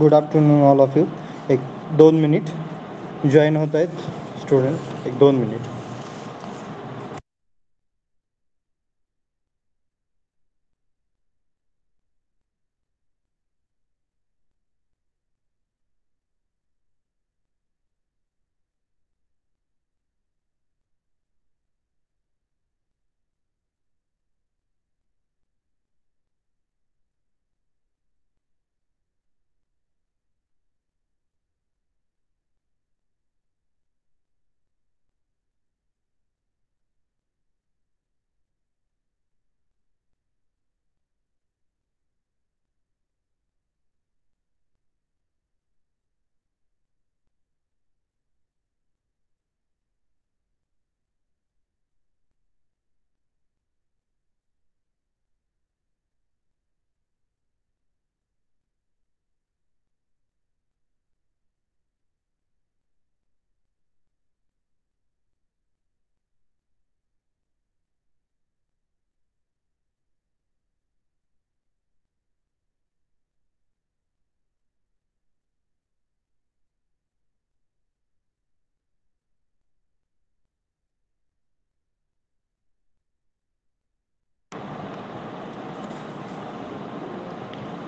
Good afternoon all of you. एक 2 minute join होत आहेत स्टुडंट. एक 2 minute.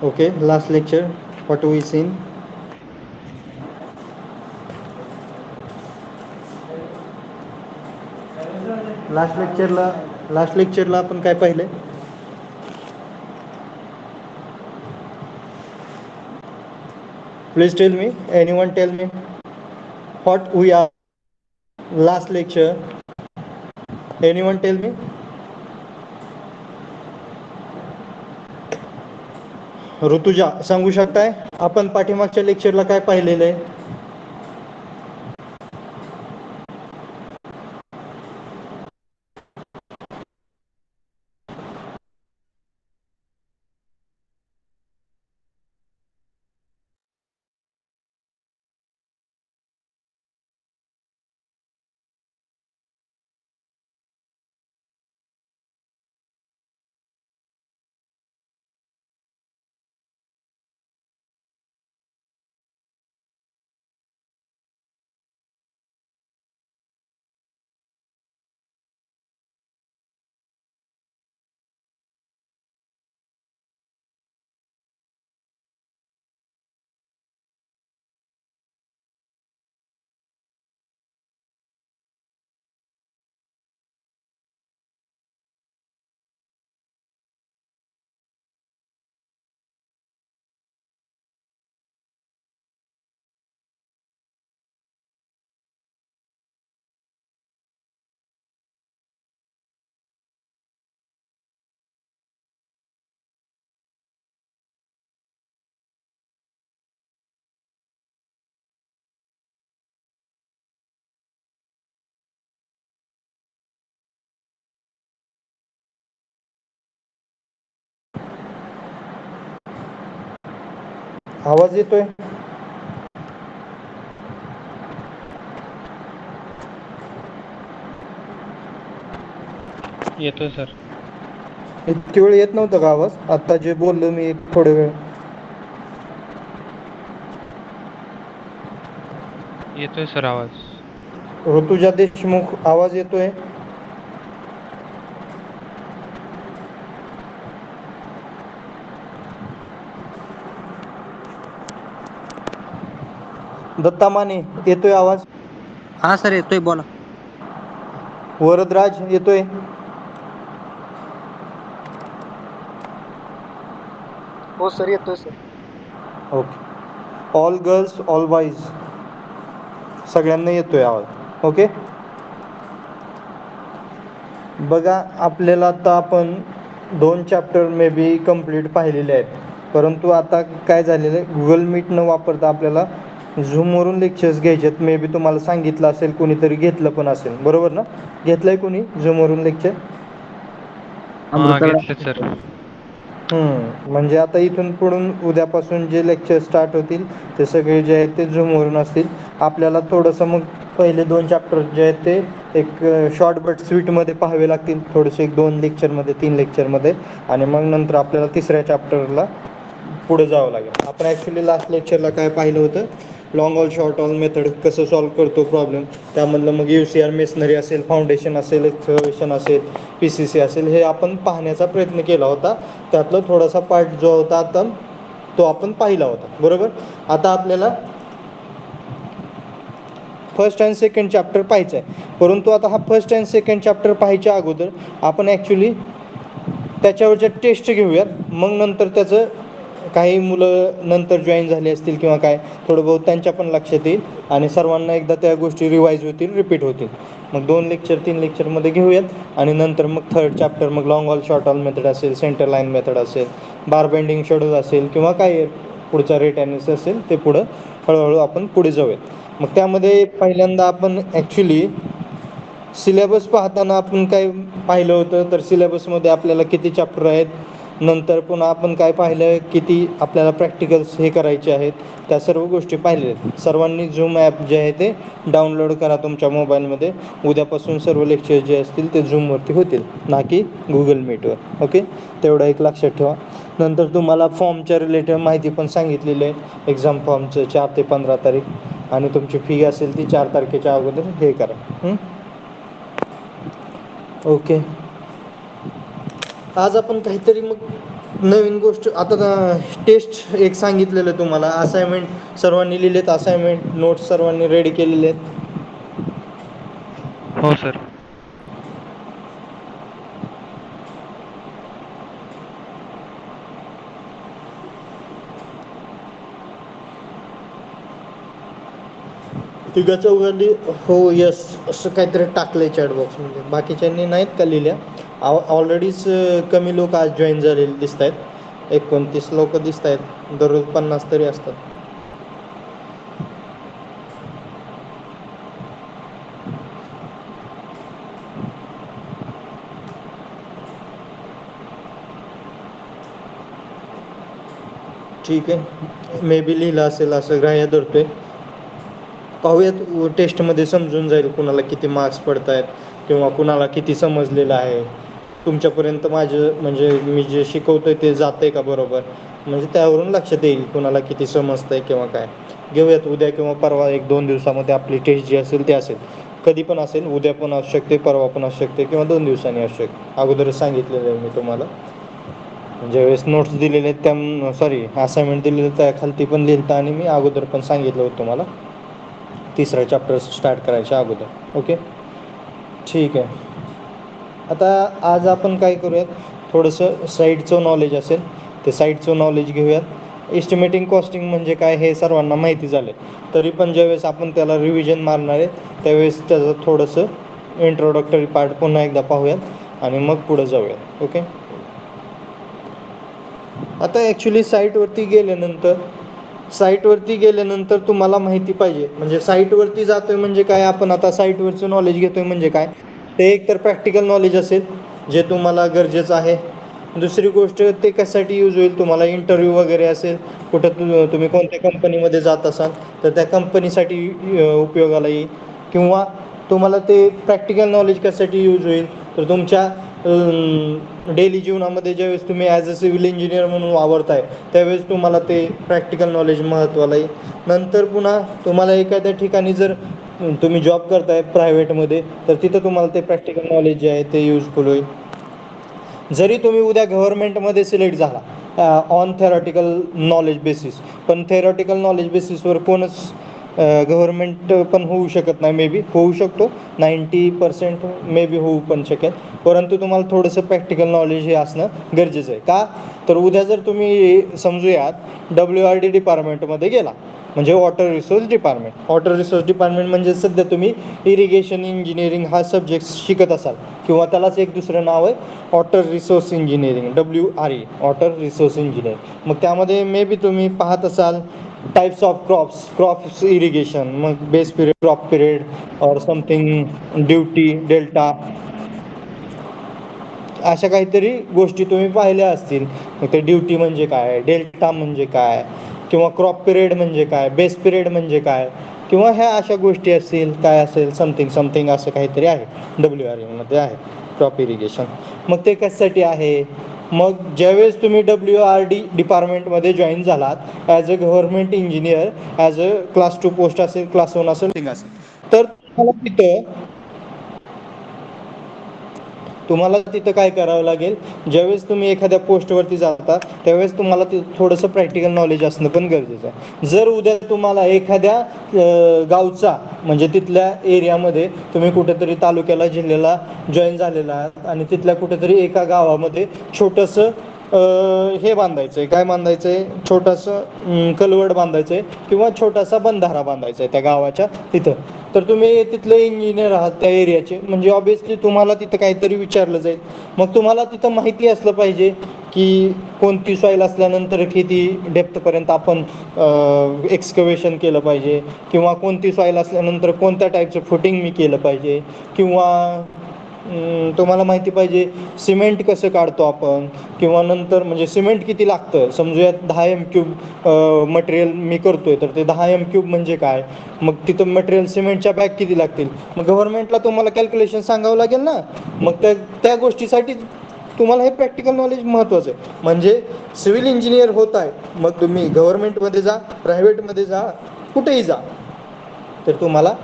Okay, last lecture what we seen. लास्ट लेक्चरला आपण काय पाहिलं? Please tell me, anyone tell me what we are last lecture. Anyone tell me. Rutuja सांगू शकताय आपण पाठीमागच्या लेक्चरला काय पाहिलेलं आहे? आवाज येतोय? येतोय सर. इतकी वेळ येत नव्हतं का आवाज? आता जे बोललो मी थोडे वेळ. येतोय सर आवाज. ऋतुजा देशमुख आवाज येतोय? दत्ता माने येतोय आवाज? हा सर येतोय, बोला. वरदराज येतोय? हो सर, येतोय sir. Okay. All girls all boys सगळ्यांना येतोय आवाज. ओके. बघा, आपल्याला आता आपण 2 चॅप्टर मे बी कंप्लीट पाहिलेले आहेत, परंतु आता काय झालेलं आहे, गुगल मीट न वापरता आपल्याला झूमवरून लेक्चर्स घ्यायचे आहेत. मे बी तुम्हाला सांगितलं असेल, कोणीतरी घेतलं पण असेल, बरोबर ना? घेतलं आहे कोणी झूमवरून लेक्चर? हा, घेतलं सर. म्हणजे आता इथून पुढून उद्यापासून जे लेक्चर स्टार्ट होतील ते सगळे जे आहेत ते झूमवरून असतील. आपल्याला थोडंसं मग पहिले 2 चॅप्टर जे आहेत ते एक शॉर्ट बट स्वीटमध्ये पाहावे लागतील, थोडेसे 1-2 लेक्चरमध्ये, 3 लेक्चरमध्ये, आणि मग नंतर आपल्याला 3ऱ्या चॅप्टरला पुढे जावं लागेल. आपण ॲक्च्युली लास्ट लेक्चरला काय पाहिलं होतं, long all short all method कसं सॉल्व करतो प्रॉब्लेम. त्यामधलं मग UCR मेसनरी असेल, फाउंडेशन असेल, एक्सकॅव्हेशन असेल, PCC असेल, हे आपण पाहण्याचा प्रयत्न केला होता. त्यातला थोडासा पार्ट जो होता आता तो आपण पाहिला होता, बरोबर. आता आपल्याला फर्स्ट अँड सेकंड चॅप्टर पाहायचं आहे. परंतु आता हा फर्स्ट अँड सेकंड चॅप्टर पाहायच्या अगोदर आपण ॲक्च्युली त्याच्यावरच्या टेस्ट घेऊयात. मग नंतर त्याचं काही मुलं नंतर जॉईन झाले असतील किंवा काय, थोडं बहुत त्यांच्या पण लक्षात येईल आणि सर्वांना एकदा त्या गोष्टी रिवाईज होतील, रिपीट होतील. मग 2 लेक्चर 3 लेक्चरमध्ये घेऊयात आणि नंतर मग थर्ड चॅप्टर, मग long all short all method असेल, सेंटर लाईन मेथड असेल, बार बेंडिंग शेड्यूल असेल किंवा काय पुढचा रेट ॲनालिसिस असेल, ते पुढं हळूहळू आपण पुढे जाऊयात. मग त्यामध्ये पहिल्यांदा आपण ॲक्च्युली सिलेबस पाहताना आपण काय पाहिलं होतं, तर सिलेबसमध्ये आपल्याला किती चॅप्टर आहेत, नंतर पुन्हा आपण काय पाहिलं, किती आपल्याला प्रॅक्टिकल्स हे करायचे आहेत, त्या सर्व गोष्टी पाहिलेल्या आहेत. सर्वांनी झूम ॲप जे आहे ते डाउनलोड करा तुमच्या मोबाईलमध्ये. उद्यापासून सर्व लेक्चर जे असतील ते झूमवरती होतील, ना की गुगल मीटवर. ओके, तेवढं एक लक्षात ठेवा. नंतर तुम्हाला फॉर्मच्या रिलेटेड माहिती पण सांगितलेली आहे. एक्झाम फॉर्मचं 4 ते 15 तारीख आणि तुमची फी असेल ती 4 तारखेच्या अगोदर हे करा. ओके, आज आपण काहीतरी मग नवीन गोष्ट, आता टेस्ट एक सांगितलेलं तुम्हाला, असाइनमेंट सर्वांनी लिहिलेत, असाइनमेंट नोट्स सर्वांनी रेडी केलेले आहेत. हो सर. तिघा चौघांनी हो यस असं काहीतरी टाकलंय चॅटबॉक्समध्ये. बाकीच्यांनी नाहीत का लिहिल्या. ऑलरेडीच कमी लोक आज जॉईन झालेले दिसत आहेत. 29 लोक दिसत आहेत. दररोज 50 तरी असतात. ठीक आहे, मे बी लिहिलं असेल असं ग्राह्य धरतोय. पाहूयात टेस्टमध्ये समजून जाईल कुणाला किती मार्क्स पडत आहेत किंवा कुणाला किती समजलेलं आहे. तुमच्यापर्यंत माझं म्हणजे मी जे शिकवतोय ते जातं आहे का बरोबर, म्हणजे त्यावरून लक्षात येईल कुणाला किती समजतं आहे किंवा काय. घेऊयात उद्या किंवा परवा 1-2 दिवसामध्ये आपली टेस्ट जी असेल ती असेल. कधी पण असेल, उद्या पण असू शकते, परवा पण असू शकते किंवा 2 दिवसांनी असू शकते. अगोदरच सांगितलेलं आहे मी तुम्हाला. ज्यावेळेस नोट्स दिलेले आहेत त्या असाइनमेंट दिलेलं त्या खालती पण लिहिलं आणि मी अगोदर पण सांगितलं होतं तुम्हाला, तिसरा चॅप्टर स्टार्ट करायच्या अगोदर. ओके, ठीक आहे. आता आज आपण काय करूयात, थोडंसं साईटचं नॉलेज असेल ते साईटचं नॉलेज घेऊयात. एस्टिमेटिंग कॉस्टिंग म्हणजे काय हे सर्वांना माहिती झालं, तरी पण ज्यावेळेस आपण त्याला रिव्हिजन मारणार आहे त्यावेळेस त्याचं थोडंसं इंट्रोडक्टरी पार्ट पुन्हा एकदा पाहूयात आणि मग पुढं जाऊयात. ओके, आता ॲक्च्युली साईटवरती गेल्यानंतर तुम्हाला माहिती पाहिजे, म्हणजे साईटवरती जातोय म्हणजे काय, आपण आता साईटवरचं नॉलेज घेतोय म्हणजे काय, ते एक तर प्रॅक्टिकल नॉलेज असेल जे तुम्हाला गरजेचं आहे. दुसरी गोष्ट ते कशासाठी यूज होईल, तुम्हाला इंटरव्ह्यू वगैरे असेल, कुठं तुम्ही कोणत्या कंपनीमध्ये जात असाल तर त्या कंपनीसाठी उपयोगाला येईल. किंवा तुम्हाला ते प्रॅक्टिकल नॉलेज कशासाठी यूज होईल, तर तुमच्या डेली जीवनामध्ये ज्यावेळेस तुम्ही ॲज अ सिव्हिल इंजिनियर म्हणून वावरताय त्यावेळेस तुम्हाला ते प्रॅक्टिकल नॉलेज महत्त्वाला येईल. नंतर पुन्हा तुम्हाला एखाद्या ठिकाणी जर तुम्ही जॉब करताय प्रायव्हेटमध्ये तर तिथं तुम्हाला ते प्रॅक्टिकल नॉलेज जे आहे ते युजफुल होईल. जरी तुम्ही उद्या गव्हर्नमेंटमध्ये सिलेक्ट झाला ऑन थेरॉटिकल नॉलेज बेसिस, पण थेरॉटिकल नॉलेज बेसिसवर कोणच गव्हर्नमेंट पण होऊ शकत नाही. मे बी होऊ शकतो, 90% मे बी होऊ पण शकेल, परंतु तुम्हाला थोडंसं प्रॅक्टिकल नॉलेज हे असणं गरजेचं आहे. का, तर उद्या जर तुम्ही समजूयात WRD डिपार्टमेंटमध्ये गेला, म्हणजे वॉटर रिसोर्स डिपार्टमेंट म्हणजे सध्या तुम्ही इरिगेशन इंजिनिअरिंग हा सब्जेक्ट शिकत असाल किंवा त्यालाच एक दुसरं नाव आहे water resource engineering, WRE, water resource engineering. मग त्यामध्ये मे बी तुम्ही पाहत असाल टाईप्स ऑफ क्रॉप्स इरिगेशन, मग बेस पिरियड, क्रॉप पिरियड और समथिंग ड्युटी, डेल्टा, अशा काहीतरी गोष्टी तुम्ही पाहिल्या असतील. मग ते ड्युटी म्हणजे काय, डेल्टा म्हणजे काय, किंवा क्रॉप पिरियड म्हणजे काय, बेस पिरियड म्हणजे काय, किंवा ह्या अशा गोष्टी असतील, काय असेल समथिंग असं काहीतरी आहे WRE मध्ये आहे क्रॉप इरिगेशन. मग ते कशासाठी आहे, मग ज्यावेळेस तुम्ही WRD डिपार्टमेंटमध्ये जॉईन झालात as a government engineer, as a class 2 post असेल, क्लास 1 असेल, तर तुम्हाला तिथं काय करावं लागेल, ज्यावेळेस तुम्ही एखाद्या पोस्टवरती जाता त्यावेळेस तुम्हाला थोडंसं प्रॅक्टिकल नॉलेज असणं पण गरजेचं आहे. जर उद्या तुम्हाला एखाद्या गावचा म्हणजे तिथल्या एरियामध्ये तुम्ही कुठेतरी तालुक्याला जिल्ह्याला जॉईन झालेला आहात आणि तिथल्या कुठेतरी एका गावामध्ये छोटंसं हे बांधायचं आहे, काय बांधायचं आहे, छोटंसं कलवड बांधायचं आहे किंवा छोटासा बंधारा बांधायचा आहे त्या गावाच्या तिथं. तर तुम्ही तिथले इंजिनियर आहात त्या एरियाचे, म्हणजे ऑब्विसली तुम्हाला तिथं काहीतरी विचारलं जाईल. मग तुम्हाला तिथं माहिती असलं पाहिजे की कोणती सॉईल असल्यानंतर किती डेप्थपर्यंत आपण एक्सकवेशन केलं पाहिजे, किंवा कोणती सॉईल असल्यानंतर कोणत्या टाईपचं फुटिंग मी केलं पाहिजे, किंवा तुम्हाला माहिती पाहिजे सिमेंट कसं काढतो आपण, किंवा नंतर म्हणजे सिमेंट किती लागतं. समजूयात 10 M³ मटेरियल मी करतोय, तर ते 10 M³ म्हणजे काय, मग तिथं मटेरियल सिमेंटच्या बॅग किती लागतील, मग गव्हर्नमेंटला तुम्हाला कॅल्क्युलेशन सांगावं लागेल ना. मग त्या गोष्टीसाठी तुम्हाला हे प्रॅक्टिकल नॉलेज महत्त्वाचं आहे. म्हणजे सिव्हिल इंजिनियर होत आहे, मग तुम्ही गव्हर्नमेंटमध्ये जा, प्रायव्हेटमध्ये जा, कुठेही जा, तर तुम्हाला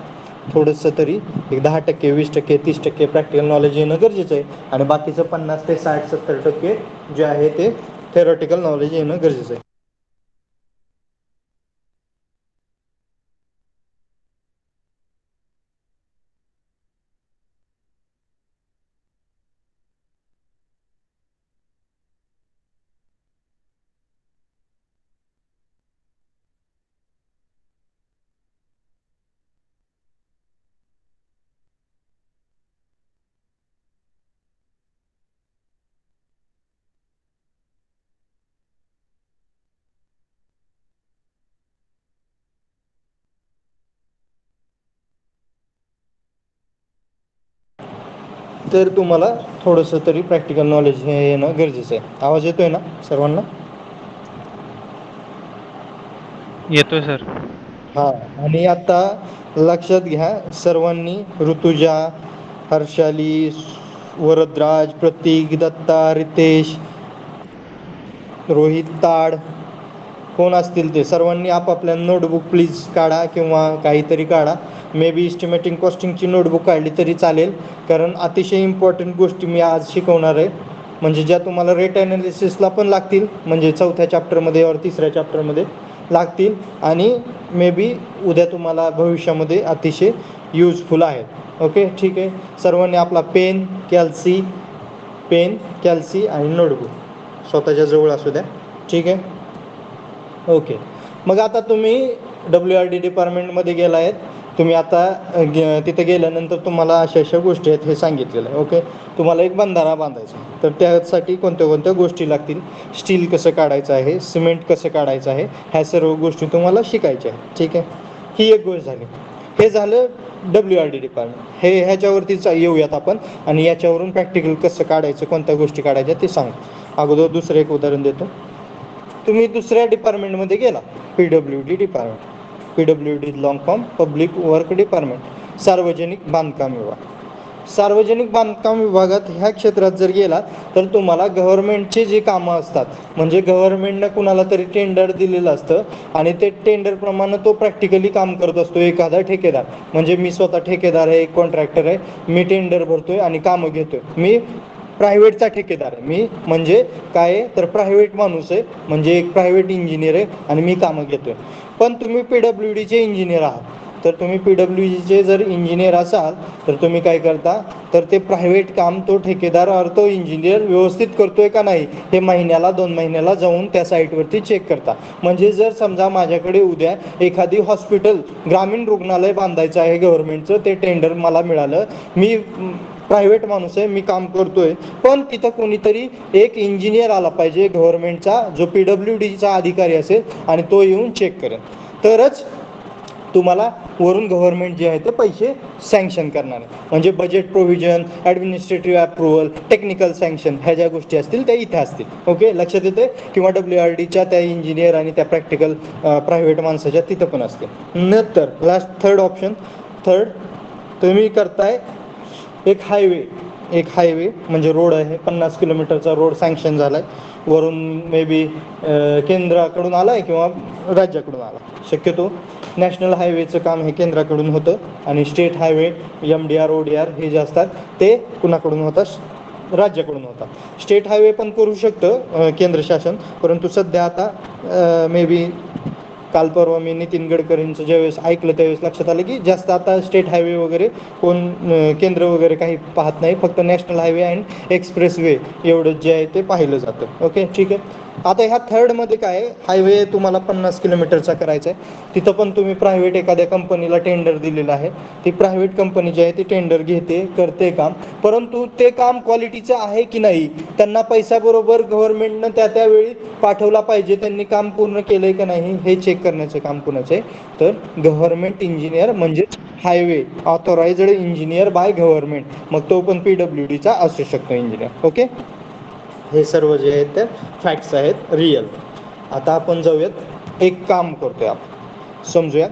थोडंसं तरी एक 10%, 20%, 30% प्रॅक्टिकल नॉलेज येणं गरजेचं आहे. आणि बाकीचं 50 ते 60-70% जे आहे ते थेरॉटिकल नॉलेज येणं गरजेचं आहे. तर तुम्हाला थोडंसं तरी प्रॅक्टिकल नॉलेज हे येणं गरजेचं आहे. आवाज येतोय ना सर्वांना? येतोय सर. हां, आणि आता लक्षात घ्या सर्वांनी, ऋतुजा, हर्षाली, वरदराज, प्रतीक, दत्ता, रितेश, रोहित ताड, कोण असतील ते सर्वांनी आपापल्या नोटबुक प्लीज काढा किंवा काहीतरी काढा. मे बी इस्टिमेटिंग कॉस्टिंगची नोटबुक काढली तरी चालेल, कारण अतिशय इम्पॉर्टंट गोष्टी मी आज शिकवणार आहे, म्हणजे ज्या तुम्हाला रेट ॲनालिसिसला पण लागतील, म्हणजे 4थ्या चॅप्टरमध्ये और 3ऱ्या चॅप्टरमध्ये लागतील, आणि मे बी उद्या तुम्हाला भविष्यामध्ये अतिशय यूजफुल आहेत. ओके, ठीक आहे. सर्वांनी आपला पेन कॅल्सी आणि नोटबुक स्वतःच्या जवळ असू द्या. ठीक आहे, ओके. मग आता तुम्ही WRD डिपार्टमेंटमध्ये गेला आहेत, तुम्ही आता तिथे गेल्यानंतर तुम्हाला अशा गोष्टी आहेत हे सांगितलेलं आहे. ओके, तुम्हाला एक बंधारा बांधायचा, तर त्यासाठी कोणत्या कोणत्या गोष्टी लागतील, स्टील कसं काढायचं आहे, सिमेंट कसं काढायचं आहे, ह्या सर्व गोष्टी तुम्हाला शिकायच्या आहेत. ठीक आहे, ही एक गोष्ट झाली. हे झालं WRD डिपार्टमेंट. ह्याच्यावरतीच येऊयात आपण, आणि याच्यावरून प्रॅक्टिकल कसं काढायचं, कोणत्या गोष्टी काढायच्या ते सांगू. अगोदर दुसरं एक उदाहरण देतो. तुम्ही दुसऱ्या डिपार्टमेंटमध्ये गेला, PWD department. PWD long form public work department, सार्वजनिक बांधकाम विभाग. सार्वजनिक बांधकाम विभागात ह्या क्षेत्रात जर गेला तर तुम्हाला गव्हर्नमेंटचे जे कामं असतात, म्हणजे गव्हर्नमेंटनं कुणाला तरी टेंडर दिलेलं असतं आणि ते टेंडरप्रमाणे तो प्रॅक्टिकली काम करत असतो एखादा ठेकेदार. म्हणजे मी स्वतः ठेकेदार आहे, एक कॉन्ट्रॅक्टर आहे, मी टेंडर भरतोय आणि कामं घेतोय. मी प्रायव्हेटचा ठेकेदार आहे, मी म्हणजे काय आहे तर प्रायव्हेट माणूस आहे, म्हणजे एक प्रायव्हेट इंजिनियर आहे आणि मी कामं घेतोय. पण तुम्ही PWDचे इंजिनियर आहात, तर तुम्ही PWDचे जर इंजिनियर असाल तर तुम्ही काय करता, तर ते प्रायव्हेट काम तो ठेकेदार और तो इंजिनियर व्यवस्थित करतोय का नाही हे महिन्याला 2 महिन्याला जाऊन त्या साईटवरती चेक करता. म्हणजे जर समजा माझ्याकडे उद्या एखादी हॉस्पिटल, ग्रामीण रुग्णालय बांधायचं आहे गव्हर्नमेंटचं, ते टेंडर मला मिळालं, मी प्रायव्हेट माणूस आहे, मी काम करतोय, पण तिथं कोणीतरी एक इंजिनियर आला पाहिजे गव्हर्नमेंटचा, जो PWDचा अधिकारी असेल, आणि तो येऊन चेक करेल, तरच तुम्हाला वरून गव्हर्नमेंट जे आहे ते पैसे सँक्शन करणार आहे. म्हणजे budget provision, administrative approval, technical sanction, ह्या ज्या गोष्टी असतील त्या इथे असतील. ओके, लक्षात येते. किंवा WRDच्या त्या इंजिनियर आणि त्या प्रॅक्टिकल प्रायव्हेट माणसाच्या तिथं पण असतील. नंतर लास्ट थर्ड ऑप्शन, तुम्ही करताय एक हायवे, एक हायवे म्हणजे रोड आहे, 50 किलोमीटरचा रोड सँक्शन झाला आहे, वरून मे बी केंद्राकडून आला आहे किंवा राज्याकडून आला. शक्यतो नॅशनल हायवेचं काम हे केंद्राकडून होतं आणि स्टेट हायवे MDR ODR हे जे असतात ते कुणाकडून होतात, राज्याकडून होता. स्टेट हायवे पण करू शकतं केंद्र शासन, परंतु सध्या आता मे बी काल परवा मी नितीन गडकरींचं ज्यावेळेस ऐकलं त्यावेळेस लक्षात आलं की जास्त आता स्टेट हायवे वगैरे कोण केंद्र वगैरे काही पाहत नाही, फक्त national highway and express way एवढंच जे आहे ते पाहिलं जातं. ओके, ठीक आहे. आता ह्या थर्डमध्ये काय आहे, हायवे तुम्हाला 50 किलोमीटरचा करायचा आहे. तिथं पण तुम्ही प्रायव्हेट एखाद्या कंपनीला टेंडर दिलेलं आहे. ती प्रायव्हेट कंपनी जी आहे ती टेंडर घेते, करते काम, परंतु ते काम क्वालिटीचं आहे की नाही, त्यांना पैसा बरोबर गव्हर्नमेंटनं त्यावेळी पाठवला पाहिजे, त्यांनी काम पूर्ण केलंय का नाही हे चेक करण्याचं काम कुणाचं आहे, तर गव्हर्नमेंट इंजिनियर म्हणजेच highway authorised engineer by government, मग तो पण PWDचा असू शकतो इंजिनियर. ओके, हे सर्व जे आहेत ते फॅक्ट्स आहेत रिअल. आता आपण जाऊयात, एक काम करतोय आपण, समजूया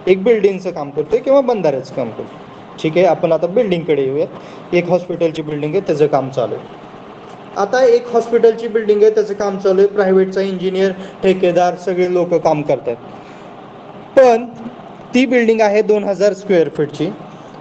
एक बिल्डिंगचं काम करतोय किंवा बंधाऱ्याचं काम करतोय. ठीक आहे, आपण आता बिल्डिंगकडे येऊयात. एक हॉस्पिटलची बिल्डिंग आहे, त्याचं काम चालू आहे. आता एक हॉस्पिटलची बिल्डिंग आहे, त्याचं काम चालू आहे, प्रायव्हेटचा इंजिनियर, ठेकेदार सगळे लोक काम करतात. पण ती बिल्डिंग आहे 2000 स्क्वेअर फीटची.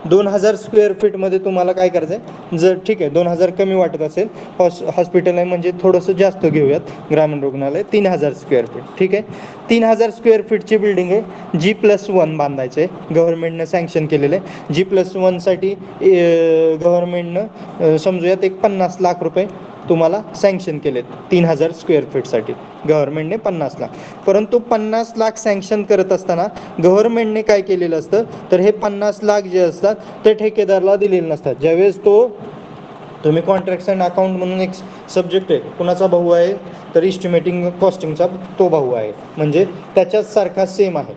2000 स्क्वेअर फीटमध्ये तुम्हाला काय करायचं आहे, जर ठीक आहे 2000 कमी वाटत असेल, हॉस्पिटल आहे म्हणजे थोडंसं जास्त घेऊयात, ग्रामीण रुग्णालय 3000 स्क्वेअर फीट. ठीक आहे, 3000 स्क्वेअर फीटची बिल्डिंग आहे, G+1 बांधायचं आहे, गव्हर्नमेंटनं सँक्शन केलेलं आहे. G+1 साठी गव्हर्नमेंटनं समजूयात एक 50 लाख रुपये तुम्हाला सँक्शन केलेत 3000 स्क्वेअर फीटसाठी, गव्हर्नमेंटने 50 लाख. परंतु 50 लाख सँक्शन करत असताना गव्हर्नमेंटने काय केलेलं असतं, तर हे 50 लाख जे असतात ते ठेकेदारला दिलेले नसतात. ज्यावेळेस तुम्ही कॉन्ट्रॅक्ट्स अँड अकाउंट म्हणून एक सब्जेक्ट आहे, कुणाचा भाऊ आहे, तर इस्टिमेटिंग कॉस्टिंगचा तो भाऊ आहे, म्हणजे त्याच्याच सारखा सेम आहे.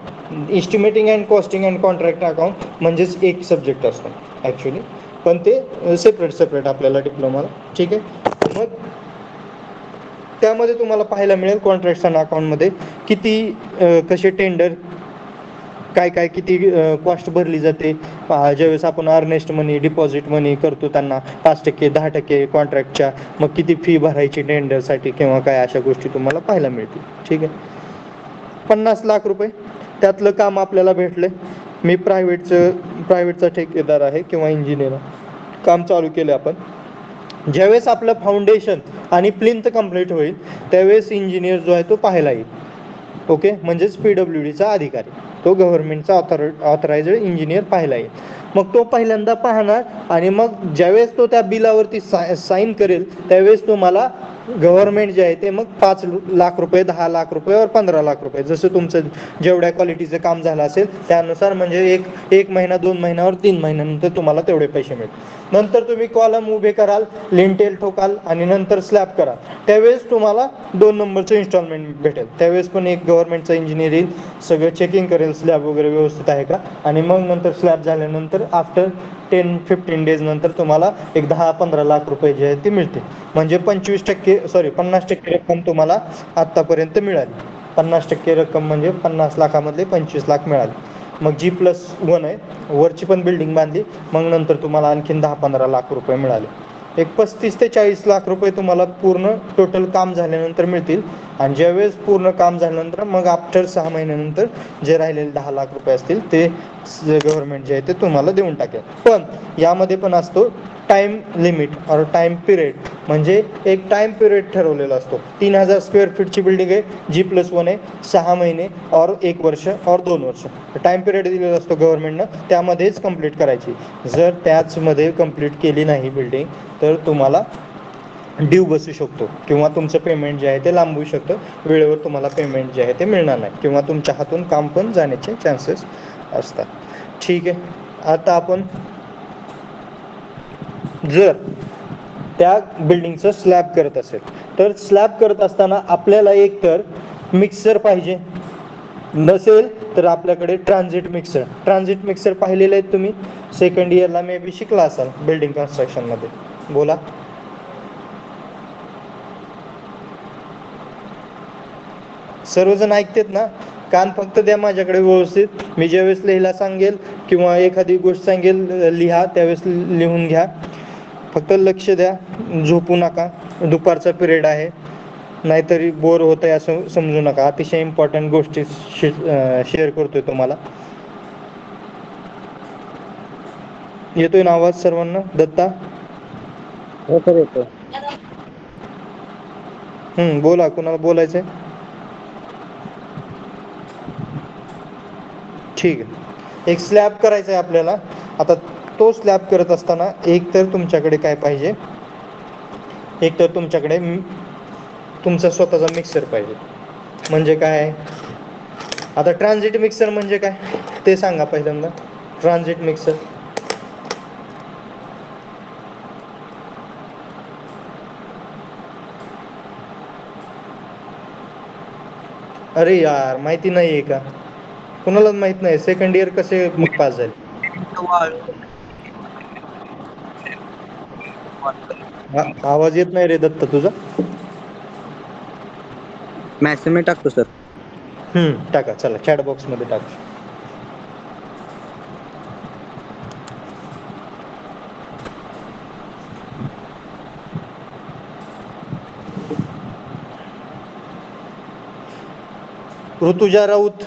Estimating and costing and contract account म्हणजेच एक सब्जेक्ट असतो ॲक्च्युली, पण ते सेपरेट आपल्याला डिप्लोमाला. ठीक आहे, मग त्यामध्ये तुम्हाला पाहायला मिळेल कॉन्ट्रॅक्ट्स अँड अकाउंटमध्ये किती कसे टेंडर काय किती कॉस्ट भरली जाते. ज्यावेळेस आपण अर्नेस्ट मनी डिपॉझिट मनी करतो त्यांना 5%, 10% कॉन्ट्रॅक्टच्या, मग किती फी भरायची टेंडरसाठी किंवा काय, अशा गोष्टी तुम्हाला पाहायला मिळतील. ठीक आहे, 50 लाख रुपये त्यातलं काम आपल्याला भेटलं. मी प्रायव्हेटचा ठेकेदार आहे किंवा इंजिनियर, काम चालू केलं आपण. ज्यावेळेस आपलं फाउंडेशन आणि प्लिंथ कंप्लीट होईल त्यावेळेस इंजिनियर जो आहे तो पाहायला येईल. ओके, म्हणजेच PWDचा अधिकारी, तो गव्हर्नमेंटचा ऑथराइज्ड इंजिनियर पाहायला येईल. मग तो पहिल्यांदा पाहणार आणि मग ज्यावेळेस तो त्या बिलावरती साईन करेल त्यावेळेस तुम्हाला गव्हर्नमेंट जे आहे ते मग 5 लाख रुपये, 10 लाख रुपये और 15 लाख रुपये, जसं तुमचं जेवढ्या क्वालिटीचं काम झालं असेल त्यानुसार, म्हणजे एक महिना, 2 महिन्यावर 3 महिन्यानंतर तुम्हाला तेवढे पैसे मिळतील. नंतर तुम्ही कॉलम उभे कराल, लिंटेल ठोकाल आणि नंतर स्लॅब कराल, त्यावेळेस तुम्हाला 2 नंबरचं इन्स्टॉलमेंट भेटेल. त्यावेळेस पण एक गव्हर्नमेंटचा इंजिनियर येईल, सगळं चेकिंग करेल स्लॅब वगैरे व्यवस्थित आहे का, आणि मग नंतर स्लॅब झाल्यानंतर आफ्टर 10-15 डेज नंतर तुम्हाला एक 10-15 लाख रुपये जे आहेत ते मिळते. म्हणजे 50% रक्कम तुम्हाला आत्तापर्यंत मिळाली. 50% रक्कम म्हणजे 50 लाखामधले 25 लाख मिळाले. मग G+1 आहे, वरची पण बिल्डिंग बांधली, मग नंतर तुम्हाला आणखीन 10-15 लाख रुपये मिळाले. एक 35 ते 40 लाख रुपये तुम्हाला पूर्ण टोटल काम झाल्यानंतर मिळतील. आणि ज्यावेळेस पूर्ण काम झाल्यानंतर मग आफ्टर 6 महिन्यानंतर जे राहिलेले 10 लाख रुपये असतील ते गव्हर्नमेंट जे आहे ते तुम्हाला देऊन टाकेल. पण यामध्ये पण असतो टाईम लिमिट और टाईम पिरियड, म्हणजे एक टाईम पिरियड ठरवलेला असतो. 3000 स्क्वेअर फीटची बिल्डिंग आहे, G+1 आहे, 6 महिने और 1 वर्ष और 2 वर्ष टाईम पिरियड दिलेला असतो गव्हर्नमेंटनं, त्यामध्येच कंप्लीट करायची. जर त्याचमध्ये कंप्लीट केली नाही बिल्डिंग तर तुम्हाला ड्यू बसू शकतो किंवा तुमचं पेमेंट जे आहे ते लांबवू शकतं, वेळेवर तुम्हाला पेमेंट जे आहे ते मिळणार नाही किंवा तुमच्या हातून काम पण जाण्याचे चान्सेस असतात. ठीक आहे, आता आपण जर त्या बिल्डिंगचं स्लॅब करत असेल तर स्लॅब करत असताना आपल्याला एक तर मिक्सर पाहिजे, नसेल तर आपल्याकडे ट्रान्झिट मिक्सर पाहिलेले आहेत तुम्ही, सेकंड इयरला मे बी शिकला असाल बिल्डिंग कन्स्ट्रक्शनमध्ये. बोला. सर्वजण ऐकतात ना, कान फक्त द्या माझ्याकडे व्यवस्थित. मी ज्यावेळेस लिहायला सांगेल किंवा एखादी गोष्ट सांगेल लिहा, त्यावेळेस लिहून घ्या. फक्त लक्ष द्या, झोपू नका, दुपारचा पिरियड आहे, नाहीतरी बोर होत आहे असं समजू नका. अतिशय इम्पॉर्टंट गोष्टी शेअर करतोय तुम्हाला. येतोय ना आवाज सर्वांना? दत्ता हो सर येतोय. बोला, कुणाला बोलायचंय? ठीक आहे. एक स्लॅब करायचा आहे आपल्याला. आता तो स्लॅब करत असताना एक तर तुमच्याकडे काय पाहिजे, एक तर तुमच्याकडे तुमचा स्वतःचा मिक्सर पाहिजे. म्हणजे काय? आता ट्रान्झिट मिक्सर म्हणजे काय ते सांगा पहिल्यांदा. ट्रान्झिट मिक्सर अरे यार, माहिती नाही आहे का? कुणालाच माहित नाही? सेकंड इयर कसे मग पास झाले? आवाज येत नाही रे दत्ता तुझा. मॅसेज मी टाकतो सर. टाका, चला चॅट बॉक्स मध्ये टाका. ऋतुजा राऊत,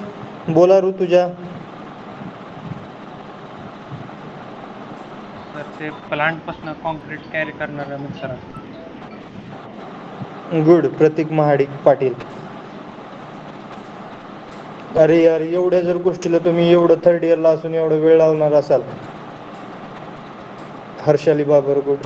बोला ऋतुजा. सर ते प्लांट पासून कॉन्क्रीट कॅरी करणारा मिक्सर असतो. गुड. प्रतीक महाडिक पाटील. अरे यार, एवढ्या जर गोष्टीला तुम्ही एवढं थर्ड इयरला असून एवढा वेळ लावणार असाल, हर्षाली बाबरगुड,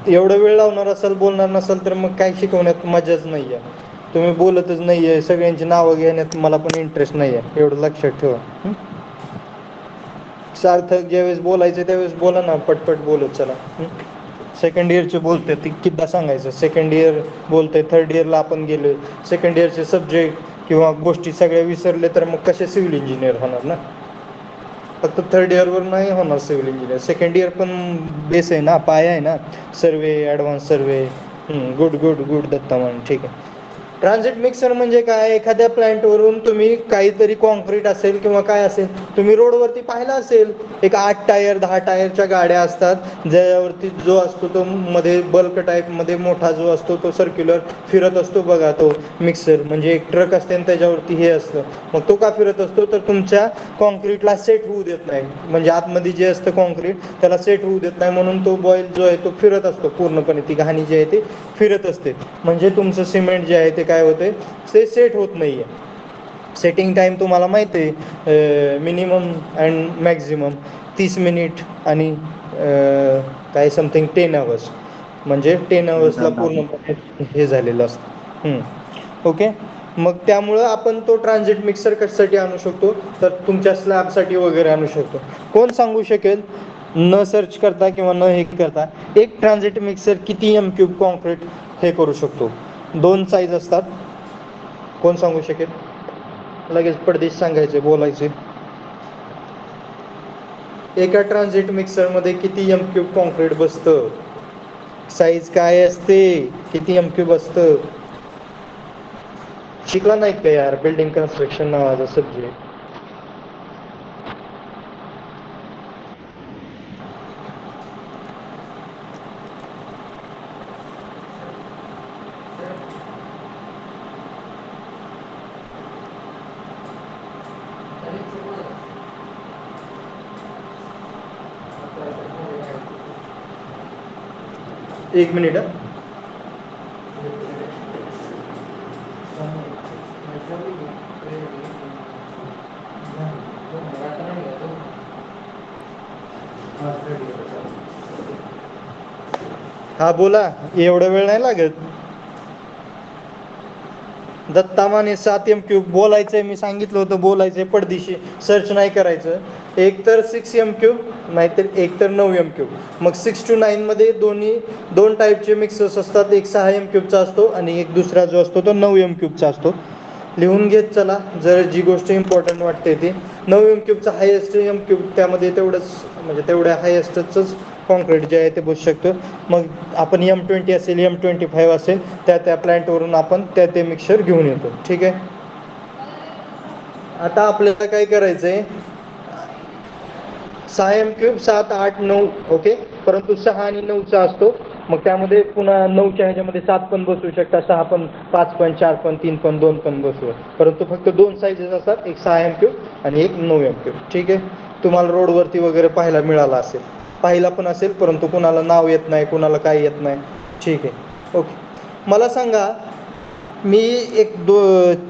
एवढा वेळ लावणार असाल, बोलणार नसाल, तर मग काय शिकवण्यात मजाच नाही आहे. तुम्ही बोलतच नाही आहे, सगळ्यांची नावं घेण्यात मला पण इंटरेस्ट नाही आहे, एवढं लक्षात ठेवा. सार्थक ज्यावेळेस बोलायचं त्यावेळेस बोला ना, पटपट बोलत चला. सेकंड इयरचे बोलते ती किती सांगायचं? सेकंड इयर बोलतंय, थर्ड इयरला आपण गेलो, सेकंड इयरचे सब्जेक्ट किंवा गोष्टी सगळ्या विसरले तर मग कसे सिव्हिल इंजिनियर होणार ना? फक्त थर्ड इयरवर नाही होणार सिव्हिल इंजिनियर. सेकंड इयर पण बेस आहे ना, पाया आहे ना. सर्वे, ॲडव्हान्स सर्वे. गुड गुड गुड दत्ता म्हणून, ठीक आहे. ट्रान्झिट मिक्सर म्हणजे काय? एखाद्या प्लांटवरून तुम्ही काहीतरी कॉन्क्रीट असेल किंवा काय असेल, तुम्ही रोडवरती पाहिलं असेल, एक 8 टायर 10 टायरच्या गाड्या असतात, ज्यावरती जो असतो तो मध्ये बल्क टाईपमध्ये मोठा जो असतो तो सर्क्युलर फिरत असतो बघा. तो मिक्सर म्हणजे एक ट्रक असते आणि त्याच्यावरती हे असतं. मग तो का फिरत असतो? तर तुमच्या कॉन्क्रीटला सेट होऊ देत नाही. म्हणजे आतमध्ये जे असतं कॉन्क्रीट त्याला सेट होऊ देत नाही, म्हणून तो बॉईल जो आहे तो फिरत असतो पूर्णपणे. ती घाणी जी आहे ती फिरत असते. म्हणजे तुमचं सिमेंट जे आहे ते काय होते, ते सेट होत नाही आहे. सेटिंग टाईम तुम्हाला माहिती आहे, मिनिमम अँड मॅक्झिमम 30 मिनिट आणि काय समथिंग 10 आवर्स. म्हणजे 10 आवर्सला पूर्णपणे हे झालेलं असतं. ओके. मग त्यामुळं आपण तो ट्रान्झिट मिक्सर कशासाठी आणू शकतो, तर तुमच्या स्लॅबसाठी वगैरे आणू शकतो. कोण सांगू शकेल, न सर्च करता किंवा न हे करता, एक ट्रान्झिट मिक्सर किती M³ कॉन्क्रीट हे करू शकतो? 2 साईज असतात. कोण सांगू शकेल? लगेच पडदेश सांगायचे, बोलायचे. एका ट्रान्झिट मिक्सरमध्ये किती M³ कॉन्क्रीट बसतं? साईज काय असते? किती M³ असतं? शिकला नाहीत का यार बिल्डिंग कन्स्ट्रक्शन नावाचा सब्जेक्ट? एक मिनिट. हा बोला, एवढा वेळ नाही लागत. दत्ता माने 7 M³ बोलायचंय, मी सांगितलं होतं बोलायचंय पडदिशी, सर्च नाही करायचं. एक तर 6 M³ नाहीतर एक तर 9 M³. मग 6 to 9 मध्ये दोन टाईपचे मिक्सर्स असतात. एक 6 M³ चा असतो आणि एक दुसरा जो असतो तो 9 M³ चा असतो. लिहून घेत चला जर जी गोष्ट इम्पॉर्टंट वाटते ती. 9 M³ चा हायेस्ट M³, त्यामध्ये तेवढंच म्हणजे तेवढ्या हायेस्टच कॉन्क्रीट जे आहे ते बसू शकतं. मग आपण M20 असेल, M25 असेल, त्या प्लांटवरून आपण ते मिक्सर घेऊन येतो. ठीक आहे. आता आपल्याला काय करायचंय, 6 M³, 7, 8, 9. ओके. परंतु 6 आणि 9चा असतो. मग त्यामध्ये पुन्हा 9च्या ह्याच्यामध्ये 7 पण बसवू शकता, 6 पण, 5 पण, 4 पण, 3 पण, 2 पण बसवू. परंतु फक्त 2 साईजेस असतात, एक 6 M³ आणि एक 9 M³. ठीक आहे. तुम्हाला रोडवरती वगैरे पाहायला मिळाला असेल, पाहिला पण असेल, परंतु कुणाला नाव येत नाही, कुणाला काय येत नाही. ठीक आहे. ओके. मला सांगा, मी एक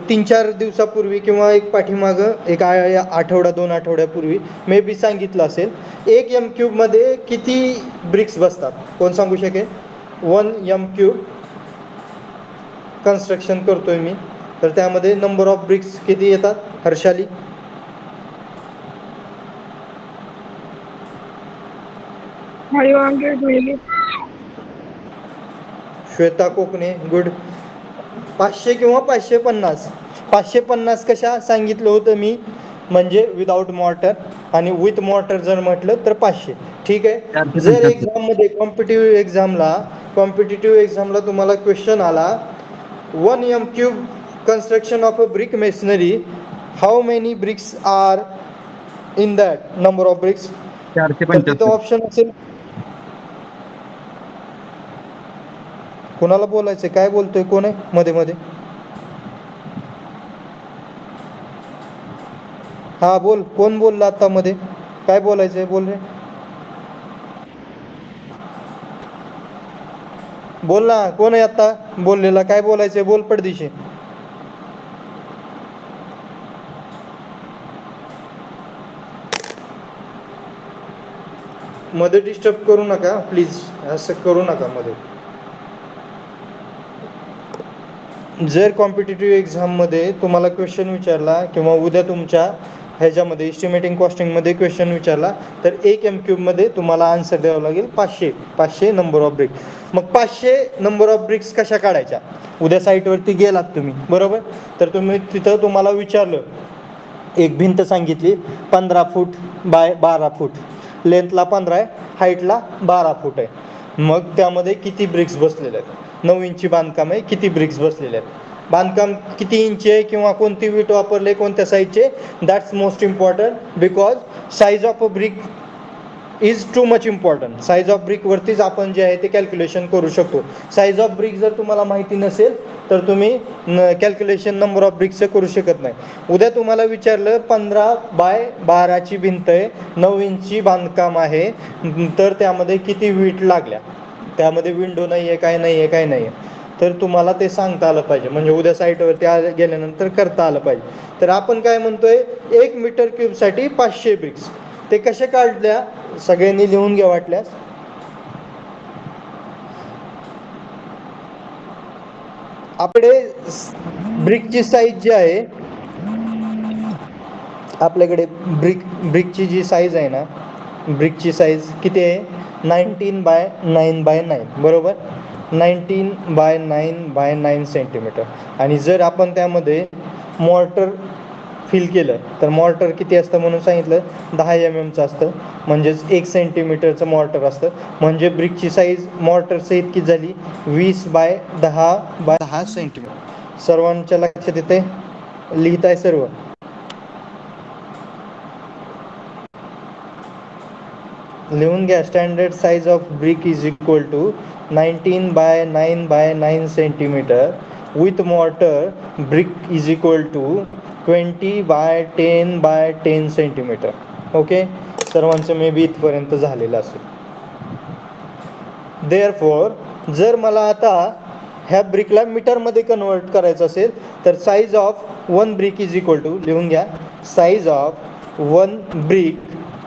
3-4 दिवसापूर्वी किंवा एक पाठीमागं एक आठवडा 2 आठवड्यापूर्वी मे बी सांगितलं असेल, 1 M³ मध्ये किती ब्रिक्स बसतात? कोण सांगू शकेल? 1 M³ कन्स्ट्रक्शन करतोय मी, तर त्यामध्ये नंबर ऑफ ब्रिक्स किती येतात? हर्षाली? श्वेता कोकणे, गुड. 500 किंवा 550. 550 कशा सांगितलं होतं मी? म्हणजे विदाउट मॉर्टर, आणि विथ मॉर्टर जर म्हटलं तर 500. ठीक आहे. जर एक्झाममध्ये कॉम्पिटिटिव्ह एक्झामला तुम्हाला क्वेश्चन आला, 1 M³ construction of a brick masonry, how many BRICS are in that number of BRICS? तर तिथं ऑप्शन असेल. कोणाला बोलायचं? काय बोलतोय? कोण आहे मध्ये मध्ये? हा बोल. कोण बोलला आता मध्ये? काय बोलायचंय? बोल रे. बोल ना, कोण आहे आता बोललेला? काय बोलायचंय? बोल पडदिशी. मध्ये डिस्टर्ब करू नका प्लीज, असं करू नका मध्ये. जर कॉम्पिटिटिव्ह एक्झाममध्ये तुम्हाला क्वेश्चन विचारला, किंवा उद्या तुमच्या ह्याच्यामध्ये एस्टिमेटिंग कॉस्टिंगमध्ये क्वेश्चन विचारला, तर 1 M³ मध्ये तुम्हाला आन्सर द्यावं लागेल 500 नंबर ऑफ ब्रिक. मग 500 नंबर ऑफ ब्रिक्स कशा काढायच्या? उद्या साईटवरती गेलात तुम्ही, बरोबर? तर तुम्ही तिथं तुम्हाला विचारलं, एक भिंत सांगितली 15 फूट बाय 12 फूट, लेंथला 15 आहे, हाईटला 12 फूट आहे. मग त्यामध्ये किती ब्रिक्स बसलेले आहेत? 9 इंची बांधकाम आहे, किती ब्रिक्स बसलेले आहेत? बांधकाम किती इंची आहे, किंवा कोणती वीट वापरले, कोणत्या साईजचे, that's most important, because size of a brick is too much important. Size of ब्रिकवरतीच आपण जे आहे ते कॅल्क्युलेशन करू शकतो. साईज ऑफ ब्रिक जर तुम्हाला माहिती नसेल, तर तुम्ही कॅल्क्युलेशन नंबर ऑफ ब्रिक्सचं करू शकत नाही. उद्या तुम्हाला विचारलं 15 बाय 12ची भिंत आहे, 9 इंची बांधकाम आहे, तर त्यामध्ये किती वीट लागल्या? त्यामध्ये विंडो नाही आहे, काय नाही आहे, काय नाही आहे, तर तुम्हाला ते सांगता आलं पाहिजे. म्हणजे उद्या साईटवरती गेल्यानंतर करता आलं पाहिजे. तर आपण काय म्हणतोय, 1 m³ साठी 500 ब्रिक्स. ते कसे काढल्या? सगळ्यांनी लिहून घ्या वाटल्यास. आपले ब्रिकची साईज जी आहे, आपल्याकडे ब्रिकची जी साईज आहे ना, ब्रिकची साईज किती आहे? 19 बाय 9 बाय 9, बरोबर? 19 बाय 9 बाय 9 सेंटीमीटर. आणि जर आपण त्यामध्ये मॉर्टर फिल केलं, तर मॉर्टर किती असतं म्हणून सांगितलं? 10 mmचं असतं, म्हणजेच 1 सेंटीमीटरचं मॉर्टर असतं. म्हणजे ब्रिकची साईज मॉर्टरसहित किती झाली? 20 बाय 10 बाय 10 सेंटीमीटर. सर्वांच्या लक्षात येते? लिहिताय सर्व? लिहून घ्या. Standard size of brick is equal to 19 by 9 by 9 centimetre, with mortar brick is equal to 20 by 10 by 10 centimetre. Okay, सर्वांचं मे बी इथपर्यंत झालेलं असेल. देअरफॉर जर मला आता ह्या ब्रिकला मीटरमध्ये कन्वर्ट करायचं असेल, तर size of 1 brick is equal to, लिहून घ्या, size of 1 brick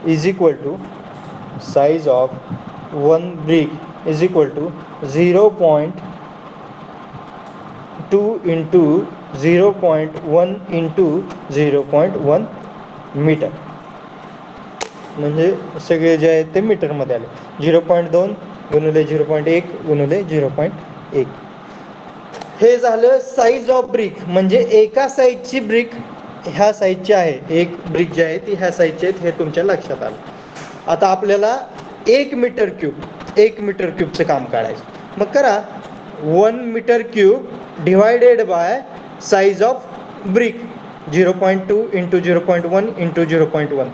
is equal to, size of 1 brick is equal to 0.2 into 0.1 into 0.1 metre. म्हणजे सगळे जे आहेत ते मीटरमध्ये आले. 0.2 गुणिले 0.1 गुणिले 0.1. हे झालं साईज ऑफ ब्रिक. म्हणजे एका साईजची ब्रिक ह्या साईजची आहे, एक ब्रिक जी आहे ती ह्या साईजची आहे, हे तुमच्या लक्षात आलं. आता आपल्याला 1 m³चं काम काढायचं. मग करा, 1 m³ divided by size of brick 0.2 into 0.1 into 0.1.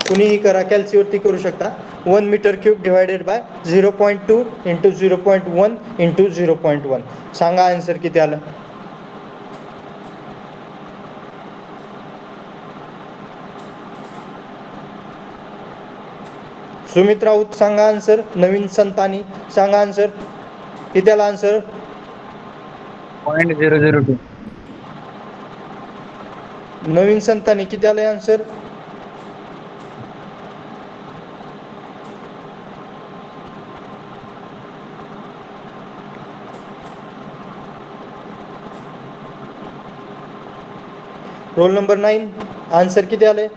कुणीही करा, कॅल्सीवरती करू शकता. 1 metre cube divided by 0.2 into 0.1 into 0.1. सांगा आन्सर किती आलं. सुमित राऊत सांगा आन्सर. नवीन संतानी सांगा आन्सर. किती आला आन्सर. 0.002. नवीन संतानी किती आलंय आन्सर. रोल नंबर 9 आन्सर किती आले.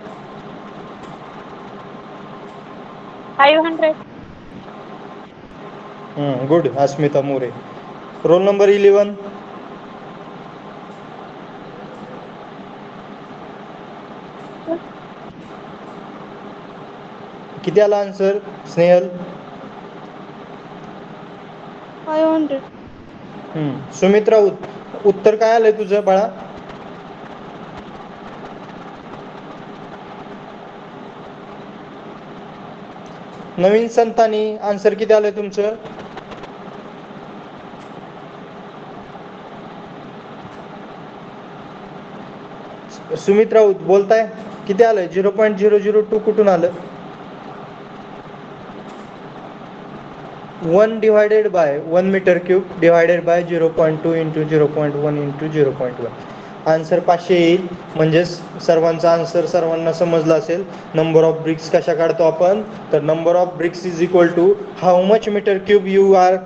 500. गुड अस्मिता मोरे. रोल नंबर 11 किती आला आन्सर. स्नेहल. 500. सुमित राऊत उत्तर काय आलंय तुझं बाळा. नवीन संतानी आन्सर किती आलंय तुमचं. सुमित राऊत बोलताय किती आलंय. 0.002 कुठून आलं. 1 divided by 1 metre cube divided by 0.2 into 0.1 into 0.1. Answer 500 येईल. म्हणजेच सर्वांचा आन्सर सर्वांना समजला असेल. नंबर ऑफ ब्रिक्स कशा काढतो आपण. तर number of bricks is equal to how much metre cube you are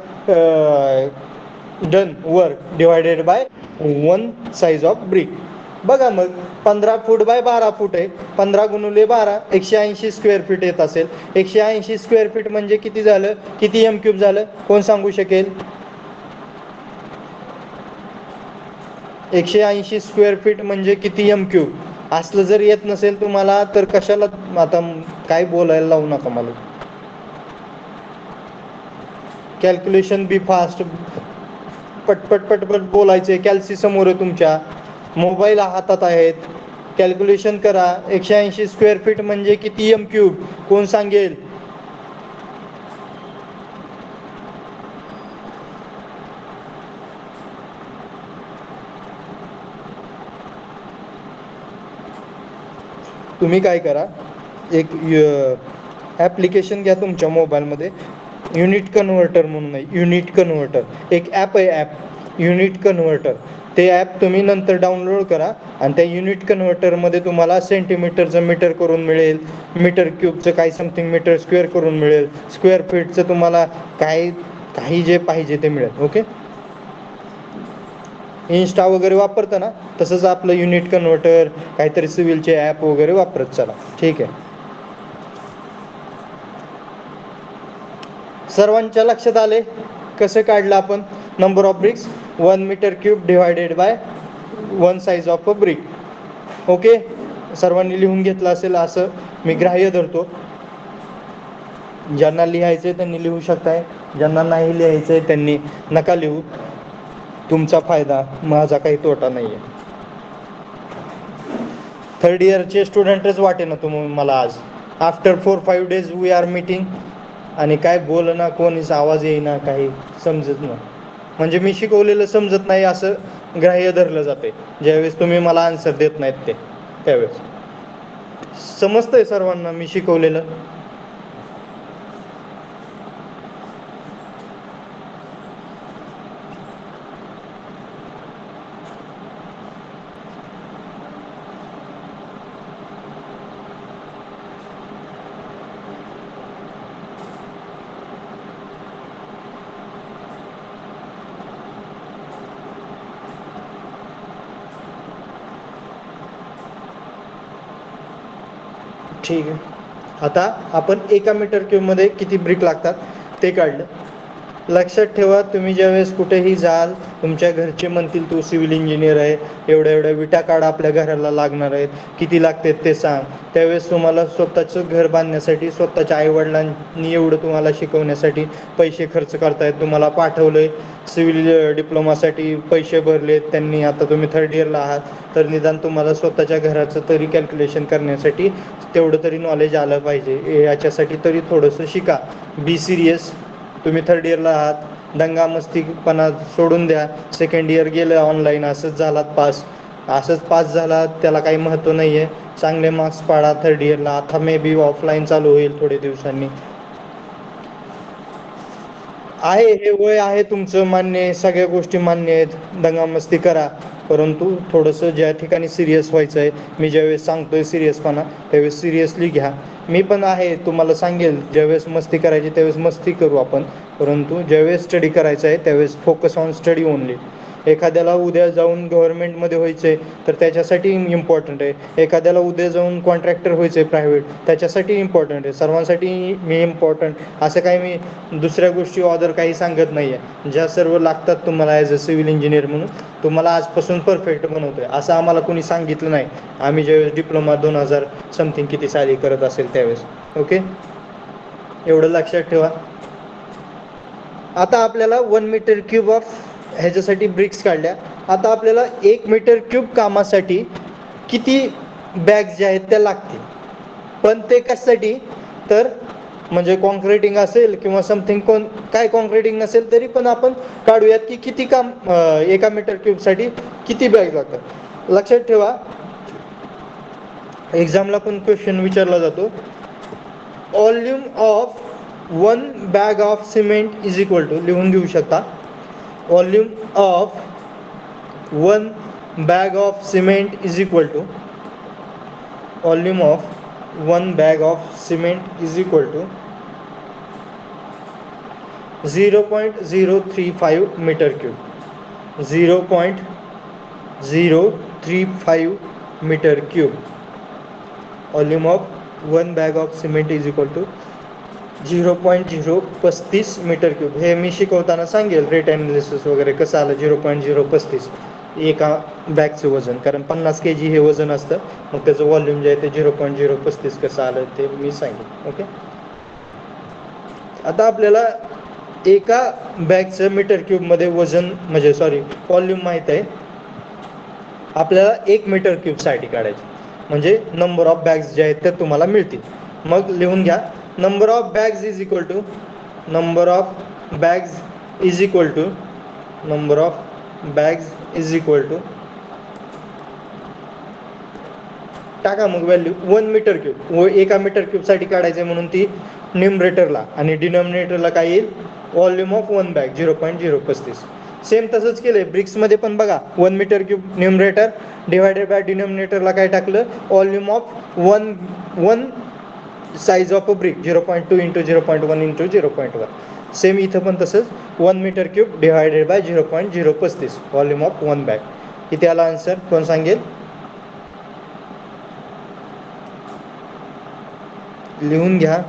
done work divided by 1 size of brick. बघा मग 15 फूट बाय 12 फूट आहे. 15 गुणुले 12 180 स्क्वेअर फीट येत असेल. 180 स्क्वेअर फीट म्हणजे किती झालं. किती एम क्यूब झालं. कोण सांगू शकेल. 180 स्क्वेअर फीट म्हणजे किती एम क्यूब. असलं जर येत नसेल तुम्हाला तर कशाला आता काय बोलायला लावू नका मला. कॅल्क्युलेशन बी फास्ट. पटपट पटपट बोलायचे. कॅल्सी समोर आहे तुमच्या. मोबाईल हातात आहेत. कॅल्क्युलेशन करा. 180 स्क्वेअर फीट म्हणजे किती एम क्यूब कोण सांगेल. तुम्ही काय करा. एक ॲप्लिकेशन घ्या तुमच्या मोबाईलमध्ये. युनिट कन्व्हर्टर म्हणून आहे. युनिट कन्व्हर्टर एक ॲप आहे. App unit converter. ते ॲप तुम्ही नंतर डाउनलोड करा. आणि त्या युनिट कन्व्हर्टरमध्ये तुम्हाला सेंटीमीटरचं मीटर करून मिळेल. मीटर क्यूबचं काही समथिंग मीटर स्क्वेअर करून मिळेल. स्क्वेअर फीटचं तुम्हाला काही जे पाहिजे ते मिळेल. ओके. इन्स्टा वगैरे वापरता ना तसंच आपलं युनिट कन्व्हर्टर काहीतरी सिव्हिलचे ॲप वगैरे वापरत चला. ठीक आहे. सर्वांच्या लक्षात आले कसं काढलं आपण. Number of bricks 1 metre cube divided by 1 size of a brick. Okay. सर्वांनी लिहून घेतलं असेल असं मी ग्राह्य धरतो. ज्यांना लिहायचंय त्यांनी लिहू शकताय. ज्यांना नाही लिहायचंय त्यांनी नका लिहू. तुमचा फायदा माझा काही तोटा नाही आहे. थर्ड इयरचे स्टुडंटच वाटे ना तुम्ही मला आज. After 4-5 days we are meeting. आणि काय बोल ना कोणीच आवाज येईना काही समजत नाही. म्हणजे मी शिकवलेलं समजत नाही असं ग्राह्य धरलं जाते ज्यावेळेस तुम्ही मला आन्सर देत नाहीत ते त्यावेळेस. समजतंय सर्वांना मी शिकवलेलं. ठीक आहे. आता आपण 1 मीटर क्यूब मध्ये किती ब्रिक लागतात ते काढलं. लक्षात ठेवा, तुम्ही ज्यावेळेस कुठेही जाल, तुमच्या घरचे म्हणतील तू सिव्हिल इंजिनियर आहे, एवढ्या एवढ्या विटा काढ आपल्या घराला लागणार आहेत, किती लागतात ते सांग. त्यावेळेस तुम्हाला स्वतःचं घर बांधण्यासाठी, स्वतःच्या आईवडिलांनी एवढं तुम्हाला शिकवण्यासाठी पैसे खर्च करतायत, तुम्हाला पाठवलंय सिव्हिल डिप्लोमासाठी, पैसे भरलेत त्यांनी, आता तुम्ही थर्ड इयरला आहात, तर निदान तुम्हाला स्वतःच्या घराचं तरी कॅल्क्युलेशन करण्यासाठी तेवढं तरी नॉलेज आलं पाहिजे. याच्यासाठी तरी थोडंसं शिका. Be serious. तुम्ही थर्ड इयरला आहात, दंगा मस्तीपणा सोडून द्या. सेकंड इयर गेलं ऑनलाईन, असंच झालात पास, असंच पास झाला, त्याला काही महत्त्व नाही आहे. चांगले मार्क्स पाडा थर्ड इयरला. आता मे बी ऑफलाईन चालू होईल थोडे दिवसांनी. आहे हे वय आहे तुमचं, मान्य आहे, सगळ्या गोष्टी मान्य आहेत, दंगामस्ती करा, परंतु थोडंसं ज्या ठिकाणी सिरियस व्हायचं आहे, मी ज्यावेळेस सांगतोय सिरियसपणा, त्यावेळेस सिरियसली घ्या. मी पण आहे, तुम्हाला सांगेल ज्यावेळेस मस्ती करायची त्यावेळेस मस्ती करू आपण, परंतु ज्यावेळेस स्टडी करायचं आहे त्यावेळेस फोकस ऑन स्टडी ओनली. एखाद्याला उद्या जाऊन गव्हर्नमेंटमध्ये व्हायचं आहे तर त्याच्यासाठी इम्पॉर्टंट आहे, एखाद्याला उद्या जाऊन कॉन्ट्रॅक्टर व्हायचं आहे प्रायव्हेट, त्याच्यासाठी इम्पॉर्टंट आहे. सर्वांसाठी मी इम्पॉर्टंट असं काही मी दुसऱ्या गोष्टी ऑदर काही सांगत नाही आहे. ज्या सर्व लागतात तुम्हाला ॲज अ सिव्हिल इंजिनियर म्हणून, तुम्हाला आजपासून परफेक्ट बनवतो आहे असं आम्हाला कोणी सांगितलं नाही. आम्ही ज्यावेळेस डिप्लोमा 2000 समथिंग किती साली करत असेल त्यावेळेस. ओके, एवढं लक्षात ठेवा. आता आपल्याला 1 मीटर क्यूब ऑफ ह्याच्यासाठी ब्रिक्स काढल्या. आता आपल्याला 1 मीटर क्यूब कामासाठी किती बॅग्स ज्या आहेत त्या लागतील, पण ते कशासाठी, तर म्हणजे कॉन्क्रिटिंग असेल किंवा समथिंग, काय कॉन्क्रिटिंग नसेल तरी पण आपण काढूयात की किती काम 1 मीटर क्यूबसाठी किती बॅग लागतात. लक्षात ठेवा, एक्झामला पण क्वेश्चन विचारला जातो, volume of 1 bag of cement is equal to, लिहून घेऊ शकता, volume of 1 bag of cement is equal to, volume of 1 bag of cement is equal to 0.035 meter cube. 0.035 meter cube. Volume of 1 bag of cement is equal to 0.035 metre cube. हे मी शिकवताना सांगेल rate analysis वगैरे कसं आलं 0.035 एका बॅगचं वजन, कारण 50 kg हे वजन असतं, मग त्याचं व्हॉल्यूम जे आहे ते 0.035 कसं आलं ते मी सांगेन. ओके, आता आपल्याला एका बॅगचं मीटर क्यूबमध्ये वजन म्हणजे व्हॉल्यूम माहीत आहे, आपल्याला 1 मीटर क्यूबसाठी काढायचे, म्हणजे नंबर ऑफ बॅग्स जे आहेत ते तुम्हाला मिळतील. मग लिहून घ्या, number of bags is equal to, number of bags is equal to, number of bags is equal to, टाका मग व्हॅल्यू 1 मीटर क्यूब. व एका मीटर क्यूबसाठी काढायचे म्हणून ती न्यूमरेटरला, आणि डिनॉमिनेटरला काय येईल, व्हॉल्यूम ऑफ 1 बॅग 0.035. सेम तसंच केलंय ब्रिक्समध्ये पण बघा, 1 metre cube numerator divided by डिनॉमिनेटरला काय टाकलं, volume of 1 size of a brick 0.2 into 0.1 into 0.1. Same इथं पण तसंच 1 metre cube divided by 0.035 volume of 1 bag. किती आला आन्सर, कोण सांगेल, लिहून घ्या.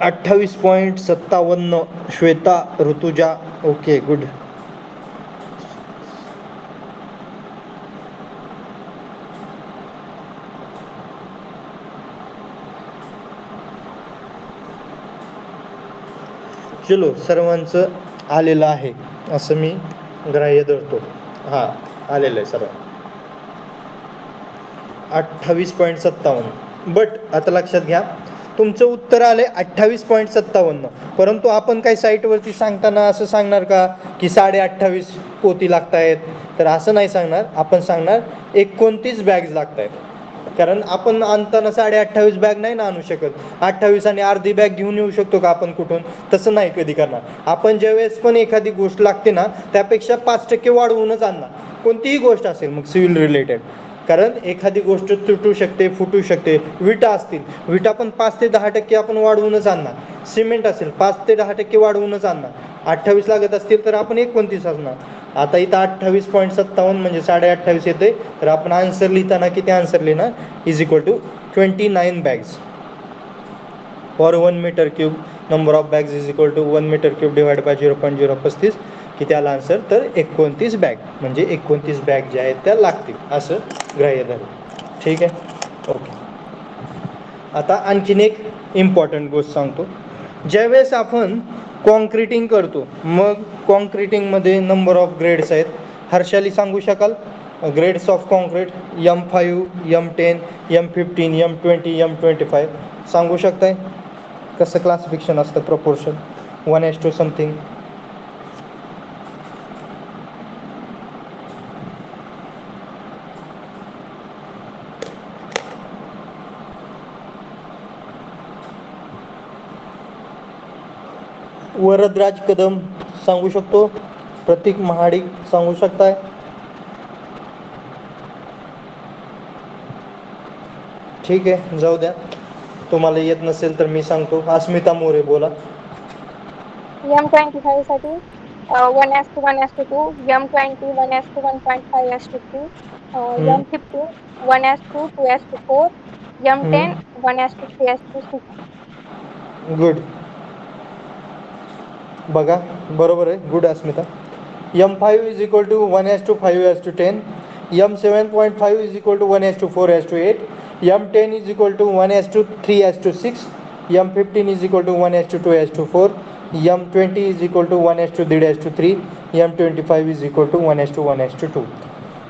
28.57 श्वेता ऋतुजा. Okay, good. चलो, सर्वांचं आलेलं आहे असं मी ग्राह्य धरतो. हां, आलेलं आहे सर्व 28.57. बट आता लक्षात घ्या, तुमचं उत्तर आले 28.57, परंतु आपण काही साईटवरती सांगताना असं सांगणार का की 28.5 पोती लागत आहेत, तर असं नाही सांगणार. आपण सांगणार 29 बॅग्स लागत आहेत, कारण आपण आणताना 28.5 बॅग नाही ना आणू शकत. 28 आणि अर्धी बॅग घेऊन येऊ शकतो का आपण कुठून, तसं नाही कधी करणार. आपण ज्यावेळेस पण एखादी गोष्ट लागते ना, त्यापेक्षा 5% वाढवूनच आणणार, कोणतीही गोष्ट असेल, मग सिव्हिल रिलेटेड. कारण एखादी गोष्ट तुटू शकते, फुटू शकते. विटा असतील, विटा पण 5 ते 10% आपण वाढवूनच आणणार. सिमेंट असेल 5 ते 10% वाढवूनच आणणार. 28 लागत असतील तर आपण 29 असणार. आता इथं 28.57 म्हणजे 28.5 येते, तर आपण आन्सर लिहिताना किती आन्सर लिहिणार, is equal to 29 bags for 1 metre cube. Number of bags is equal to 1 metre cube divide by 0.035. किती आला आन्सर, तर 29 बॅग, म्हणजे 29 बॅग ज्या आहेत त्या लागतील असं ग्राह्य धरलं. ठीक आहे, ओके. आता आणखीन एक इम्पॉर्टंट गोष्ट सांगतो. ज्यावेळेस आपण कॉन्क्रिटिंग करतो, मग कॉन्क्रिटिंगमध्ये नंबर ऑफ ग्रेड्स आहेत. हर्षाली सांगू शकाल grades of concrete? M5, M10, M15, M20, M25 सांगू शकताय? कसं क्लासिफिकेशन असतं, प्रपोर्शन 1:2 समथिंग? वरदराज कदम सांगू शकतो? प्रतीक महाडिक सांगू शकताय? ठीक आहे, जाऊ द्या, तुम्हाला येत नसेल तर मी सांगतो. अस्मिता मोरे बोला. M25 साठी 1:1:2, M20 1:1.5:3, M15 1:2:4, M10 1:3:6. गुड, बघा बरोबर आहे, good Asmita. M5 is equal to 1:5:10, M7.5 is equal to 1:4:8, M10 is equal to 1:3:6, M15 is equal to 1:2:4, M20 is equal to 1:1.5:3, M25 is equal to 1:1:2.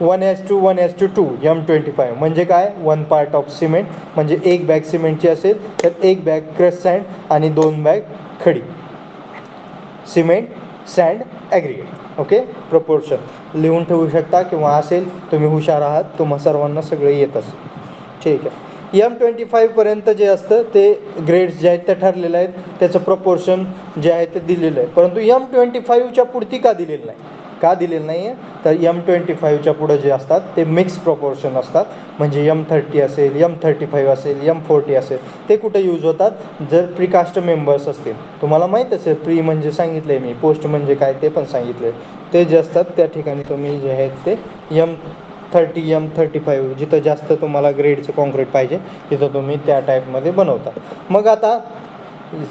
1:1:2 M25 म्हणजे काय, 1 part of cement, म्हणजे 1 bag सिमेंटची असेल तर 1 bag crush sand आणि 2 bag खडी. Cement, sand, aggregate. Okay, proportion लिहून ठेवू शकता, किंवा असेल तुम्ही हुशार आहात, तुम्हा सर्वांना सगळं येत असेल. ठीक आहे. M25 पर्यंत जे असतं ते ग्रेड्स जे आहेत ते ठरलेले आहेत, त्याचं प्रपोर्शन जे आहे ते दिलेलं आहे. परंतु M25च्या पुढती का दिलेलं नाही, का दिलेलं नाही आहे, तर M25च्या पुढं जे असतात ते मिक्स प्रपोर्शन असतात. म्हणजे M30 असेल, M35 असेल, M40 असेल, ते कुठे यूज होतात, जर प्रीकास्ट मेंबर्स असतील. तुम्हाला माहीत असेल, प्री म्हणजे सांगितलं आहे मी, पोस्ट म्हणजे काय ते पण सांगितलं आहे. ते जे असतात त्या ठिकाणी तुम्ही जे आहेत ते M30, M35 जिथं जास्त तुम्हाला ग्रेडचं कॉन्क्रीट पाहिजे तिथं तुम्ही त्या टाईपमध्ये बनवता. मग आता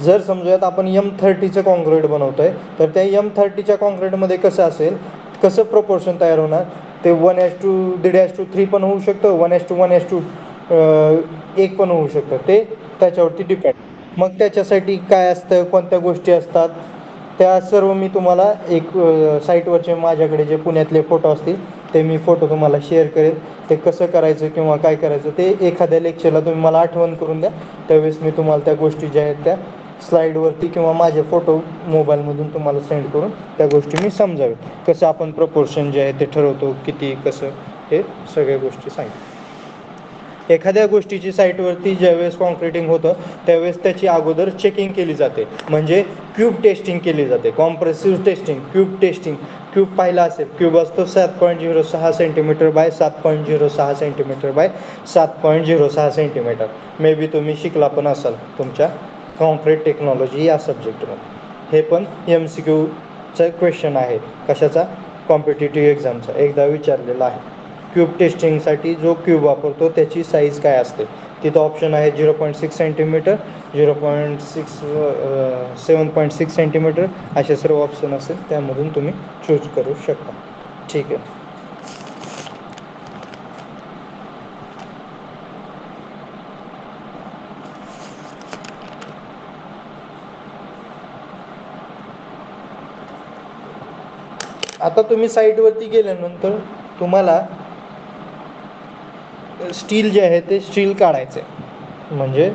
जर समजूयात आपण M30चं कॉन्क्रीट बनवतो आहे, तर त्या M30च्या कॉन्क्रीटमध्ये कसं असेल, कसं प्रपोर्शन तयार होणार, ते 1:1.5:3 पण होऊ शकतं, 1:1 पण होऊ शकतं, ते त्याच्यावरती डिपेंड. मग त्याच्यासाठी काय असतं, कोणत्या गोष्टी असतात, त्या सर्व मी तुम्हाला एक साईटवरचे माझ्याकडे जे पुण्यातले फोटो असतील ते मी फोटो तुम्हाला शेअर करेन. ते कसं करायचं किंवा काय करायचं ते एखाद्या लेक्चरला तुम्ही मला आठवण करून द्या, त्यावेळेस मी तुम्हाला त्या गोष्टी ज्या आहेत त्या स्लाईडवरती किंवा माझे फोटो मोबाईलमधून तुम्हाला सेंड करून त्या गोष्टी मी समजावेन, कसं आपण प्रपोर्शन जे आहे ते ठरवतो, किती कसं, हे सगळ्या गोष्टी सांगितल्या. एखाद्या गोष्टीची साईटवरती ज्यावेळेस कॉन्क्रिटिंग होतं त्यावेळेस त्याची अगोदर चेकिंग केली जाते, म्हणजे क्यूब टेस्टिंग केली जाते, compressive testing, cube testing. Cube पाहिला असेल, क्यूब असतो 7.06 centimetre bye 7.06 centimetre bye 7.06 centimetre. May be तुम्ही शिकला पण असाल तुमच्या कॉन्क्रीट टेक्नॉलॉजी या सब्जेक्टमध्ये. हे पण MCQचं क्वेश्चन आहे, कशाचा, कॉम्पिटिटिव्ह एक्झामचा, एकदा विचारलेला आहे. क्यूब टेस्टिंगसाठी जो क्यूब वापरतो त्याची साईज काय असते, तिथं ऑप्शन आहे 0.6 सेंटीमीटर, 0.6, 7.6 सेंटीमीटर, असे सर्व ऑप्शन असेल, त्यामधून तुम्ही चूज करू शकता. ठीक आहे. आता तुम्ही साईटवरती गेल्यानंतर तुम्हाला स्टील जे आहे ते स्टील काढायचं आहे, म्हणजे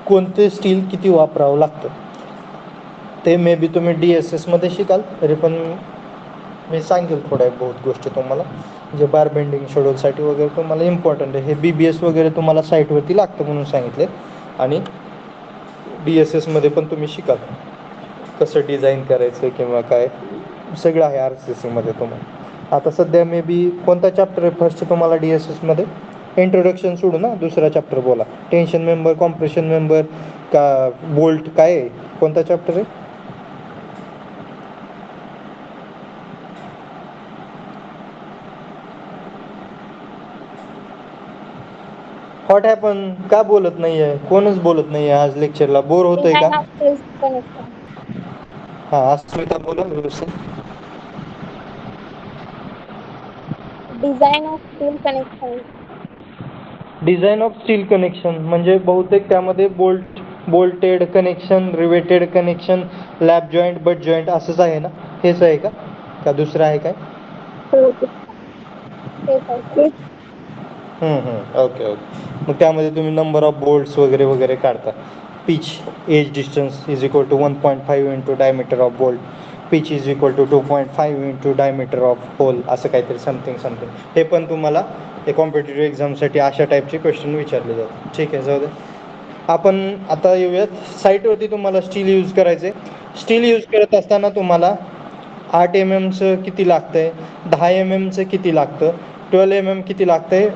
कोणते स्टील किती वापरावं लागतं ते मे बी तुम्ही DSSमध्ये शिकाल, तरी पण मी सांगेल थोड्या बहुत गोष्टी तुम्हाला, जे बार बेंडिंग शेड्यूलसाठी वगैरे तुम्हाला इम्पॉर्टंट आहे. हे BBS वगैरे तुम्हाला साईटवरती लागतं म्हणून सांगितले, आणि DSSमध्ये पण तुम्ही शिकाल कसं डिझाईन करायचं किंवा काय, सगळं आहे RCCमध्ये तुम्हाला. आता सध्या मे बी कोणता चॅप्टर आहे फर्स्ट तुम्हाला DSSमध्ये, इंट्रोडक्शन सोडू ना, दुसरा चॅप्टर बोला, टेन्शन मेंबर, कॉम्प्रेशन मेंबर का बोल्ट, काय आहे, कोणता चॅप्टर आहे? What happen? का बोलत नाहीये? कोणच बोलत नाहीये आज लेक्चरला? बोर होतंय का? Design of steel connection. हा, अस्मिता बोला व्यवस्थित. Design of steel connection. Design of steel connection म्हणजे बहुतेक त्यामध्ये bolted connection, riveted connection, lab joint, but joint असंच आहे ना? हेच आहे का दुसरं आहे काय? तेच आहे. ओके. मग त्यामध्ये तुम्ही नंबर ऑफ बोल्ट्स वगैरे वगैरे काढता. Pitch edge distance is equal to 1.5 into diameter of bolt, pitch is equal to 2.5 into diameter of hole, असं काहीतरी समथिंग. हे पण तुम्हाला हे कॉम्पिटेटिव्ह एक्झामसाठी अशा टाईपचे क्वेश्चन विचारले जातात. ठीक आहे, जाऊ दे. आपण आता येऊयात साईटवरती. तुम्हाला स्टील यूज करायचे. स्टील यूज करत असताना तुम्हाला 8 mm किती लागतंय, 10 mm किती लागतं, 12 mm किती लागतंय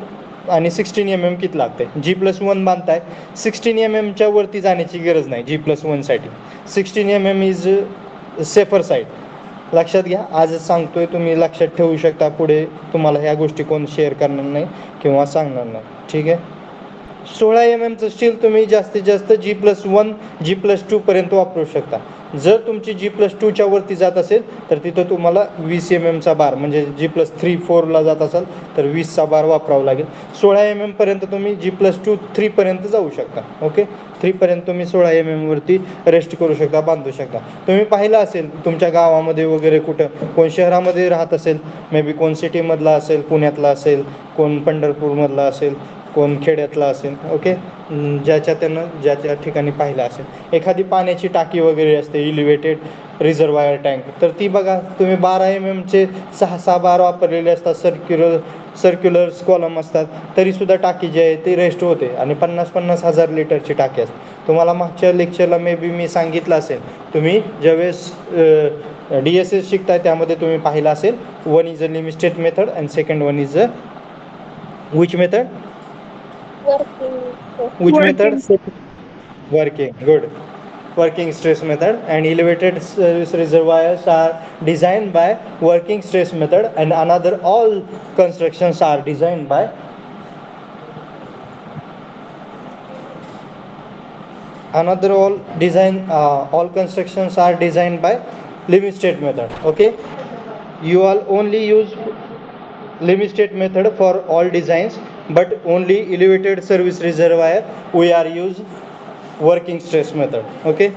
आणि 16 mm किती लागते. G+1 बांधताय, 16 mm वरती जाण्याची गरज नाही. G+1 साठी 16 mm इज सेफर साईड. लक्षात घ्या, आजच सांगतोय, तुम्ही लक्षात ठेवू शकता. पुढे तुम्हाला ह्या गोष्टी कोण शेअर करणार नाही किंवा सांगणार नाही. ठीक आहे. 16 mm स्टील तुम्ही जास्तीत जास्त G+1 G+2 पर्यंत वापरू शकता. जर तुमची G+2 वरती जात असेल तर तिथं तुम्हाला 20 mm बार, म्हणजे G+3 4 जात असाल तर 20 बार वापरावं लागेल. 16 mm पर्यंत तुम्ही G+2 3 पर्यंत जाऊ शकता. ओके, 3 पर्यंत तुम्ही 16 mm वरती रेस्ट करू शकता, बांधू शकता. तुम्ही पाहिलं असेल तुमच्या गावामध्ये वगैरे, कुठं कोण शहरामध्ये राहत असेल, मे बी कोण सिटीमधला असेल, पुण्यातला असेल, कोण पंढरपूरमधला असेल, कोण खेड्यातला असेल. ओके, ज्याच्या ठिकाणी पाहिलं असेल, एखादी पाण्याची टाकी वगैरे असते, इलिव्हेटेड रिझर्वायर टँक, तर ती बघा तुम्ही 12 mm 6 बार वापरलेले असतात. सर्क्युलर कॉलम असतात, तरीसुद्धा टाकी जी आहे ती रेस्ट होते आणि 50-50 हजार लिटरची टाकी असते. तुम्हाला मागच्या लेक्चरला मे बी मी सांगितलं असेल, तुम्ही ज्यावेळेस DSS शिकताय त्यामध्ये तुम्ही पाहिलं असेल, 1 is a limited method and second 1 is a which method? Which method? Working. Good. Working stress method. And elevated service reservoirs are designed by working stress method, and another all constructions are designed by all constructions are designed by limit state method. Okay, you all only use limit state method for all designs, but only elevated service reservoir we are use working stress method. Okay,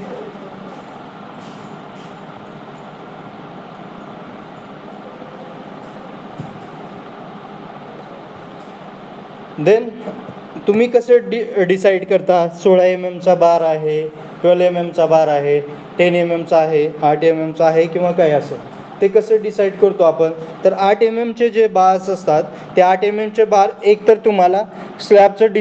then तुम्ही कसं decide करता 16 mm चा बार आहे, 12 mm चा बार आहे, 10 mm चा आहे, 8 mm चा आहे किंवा काय असेल, ते कसं डिसाईड करतो आपण? तर 8 mm चे जे बार्स असतात, ते 8 mm चे बार एक तर तुम्हाला स्लॅबचं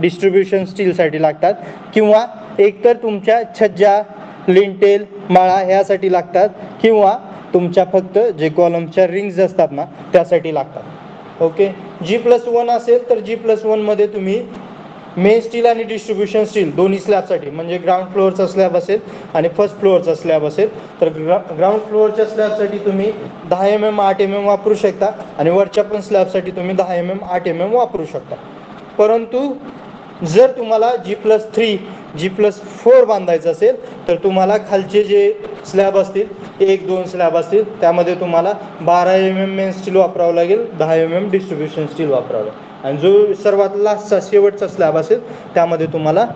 डिस्ट्रीब्युशन स्टीलसाठी लागतात, किंवा एक तर तुमच्या छज्जा, लिंटेल, माळा ह्यासाठी लागतात, किंवा तुमच्या फक्त जे कॉलमच्या रिंग्स असतात ना त्यासाठी लागतात. ओके, G+1 असेल तर G+1 मध्ये तुम्ही मेन स्टील आणि डिस्ट्रीब्युशन स्टील दोन्ही स्लॅबसाठी, म्हणजे ग्राउंड फ्लोअरचा स्लॅब असेल आणि फर्स्ट फ्लोअरचा स्लॅब असेल, तर ग्राउंड फ्लोअरच्या स्लॅबसाठी तुम्ही 10 mm 8 mm वापरू शकता, आणि वरच्या पण स्लॅबसाठी तुम्ही 10 mm 8 mm वापरू शकता. परंतु जर तुम्हाला G+3 G+4 बांधायचं असेल तर तुम्हाला खालचे जे स्लॅब असतील, 1-2 स्लॅब असतील, त्यामध्ये तुम्हाला 12 mm मेन स्टील वापरावं लागेल, 10 mm डिस्ट्रीब्युशन स्टील वापरावं लागेल, आणि जो सर्वात लास्टचा शेवटचा स्लॅब असेल त्यामध्ये तुम्हाला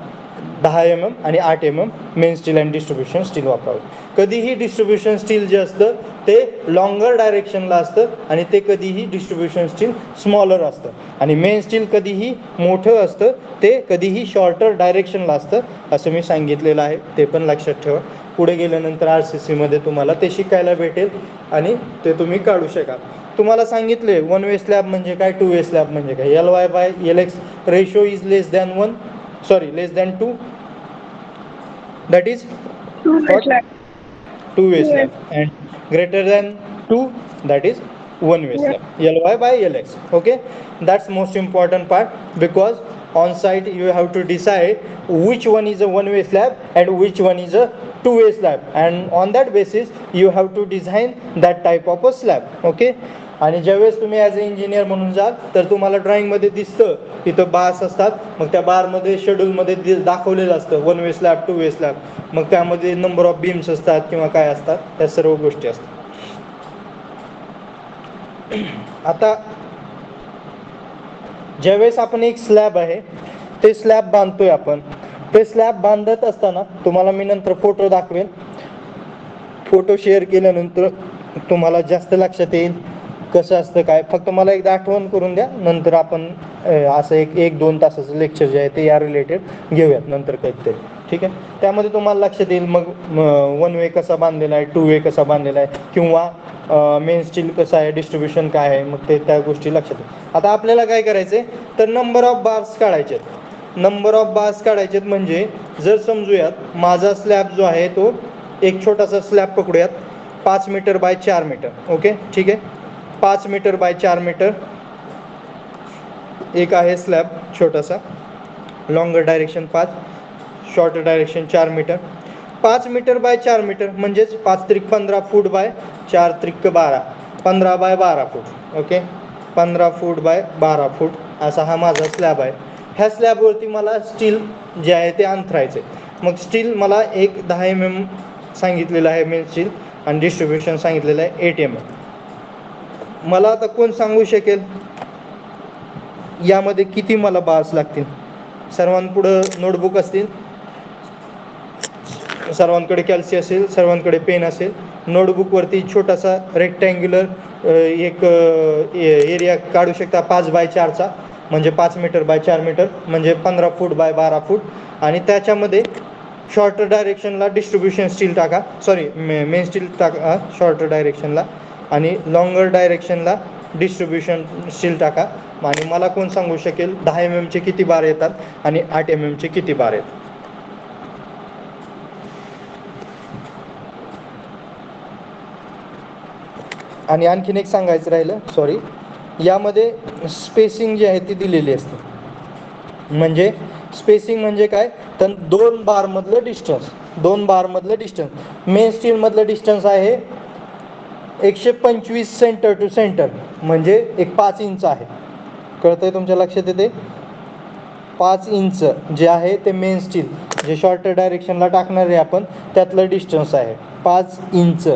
10 mm आणि 8 mm मेन स्टील आणि डिस्ट्रीब्युशन स्टील वापरावं. कधीही डिस्ट्रीब्युशन स्टील जे असतं ते लॉंगर डायरेक्शनला असतं, आणि ते कधीही डिस्ट्रीब्युशन स्टील स्मॉलर असतं, आणि मेन स्टील कधीही मोठं असतं, ते कधीही शॉर्टर डायरेक्शनला असतं, असं मी सांगितलेलं आहे. ते पण लक्षात ठेवा. पुढे गेल्यानंतर RCC मध्ये तुम्हाला ते शिकायला भेटेल आणि ते तुम्ही काढू शकाल. तुम्हाला सांगितले 1 वे स्लॅब म्हणजे काय, 2 वे स्लॅब म्हणजे काय. LY/LX ratio is less than 2, that is 2 way slab, and greater than 2, that is 1 way slab. LY/LX. Okay, that's most important part, because on site you have to decide which one is a 1 way slab and which one is a 2 way slab, and on that basis you have to design that type of a slab. Okay, आणि ज्यावेळेस तुम्ही as a engineer म्हणून जाल तर तुम्हाला ड्रॉइंगमध्ये दिसतं तिथं bars असतात, मग त्या बारमध्ये शेड्यूलमध्ये दाखवलेलं असतं 1 वे स्लॅब 2 वे स्लॅब, मग त्यामध्ये नंबर ऑफ बीम्स असतात किंवा काय असतात, त्या सर्व गोष्टी असतात. आता ज्यावेळेस आपण एक स्लॅब आहे ते स्लॅब बांधतोय आपण, ते स्लॅब बांधत असताना तुम्हाला मी नंतर फोटो दाखवेन, फोटो शेअर केल्यानंतर तुम्हाला जास्त लक्षात येईल कसं असतं काय. फक्त मला एकदा आठवण करून द्या, नंतर आपण असं एक 2 तासाचं लेक्चर जे आहे ते या रिलेटेड घेऊयात नंतर काहीतरी, ठीक आहे. त्यामध्ये तुम्हाला लक्षात येईल मग 1 वे कसा बांधलेला आहे, 2 वे कसा बांधलेला आहे, किंवा मेन स्टील कसं आहे, डिस्ट्रीब्युशन काय आहे, मग ते त्या गोष्टी लक्षात येईल. आता आपल्याला काय करायचं आहे तर नंबर ऑफ बार्स काढायचे. नंबर ऑफ बार्स काढायचे म्हणजे जर समजूयात माझा स्लॅब जो आहे तो एक छोटासा स्लॅब पकडूयात 5 मीटर बाय 4 मीटर, ओके ठीक आहे. 5 मीटर बाय 4 मीटर एक आहे स्लॅब छोटासा, longer direction 5, shorter direction 4 metre. 5 metre by 4 metre म्हणजेच 5 त्रिक 15 फूट बाय 4 त्रिक 12, 15 bye 12 foot, okay. 15 foot by 12 फूट असा हा माझा स्लॅब आहे. ह्या स्लॅबवरती मला स्टील जे आहे ते अंथरायचं आहे. मग स्टील मला एक 10 mm सांगितलेलं आहे मेन स्टील, आणि डिस्ट्रीब्युशन सांगितलेलं आहे 8 mm. मला आता कोण सांगू शकेल यामध्ये किती मला बार्स लागतील? सर्वांपुढं नोटबुक असतील, सर्वांकडे कॅल्सी असेल, सर्वांकडे पेन असेल. नोटबुकवरती छोटासा रेक्टँग्युलर एक एरिया काढू शकता 5 बाय 4चा, म्हणजे 5 मीटर बाय 4 मीटर म्हणजे 15 फूट बाय 12 फूट. आणि त्याच्यामध्ये शॉर्टर डायरेक्शनला डिस्ट्रीब्युशन स्टील टाका, सॉरी मेन स्टील टाका शॉर्टर डायरेक्शनला, आणि लॉंगर डायरेक्शनला डिस्ट्रीब्युशन स्टील टाका. आणि मला कोण सांगू शकेल 10 mm चे किती बार येतात आणि 8 mm चे किती बार येतात? आणि आणखीन एक सांगायचं राहिलं, सॉरी, यामध्ये स्पेसिंग जी आहे ती दिलेली असते. म्हणजे स्पेसिंग म्हणजे काय तर 2 बारमधलं डिस्टन्स, 2 बारमधलं डिस्टन्स. मेन स्टीलमधलं डिस्टन्स आहे 125 सेंटर टू सेंटर, म्हणजे एक 5 इंच आहे. कळतंय तुमच्या लक्षात येते? 5 इंच जे आहे ते मेन स्टील जे शॉर्टर डायरेक्शनला टाकणार आहे आपण त्यातलं डिस्टन्स आहे 5 इंच.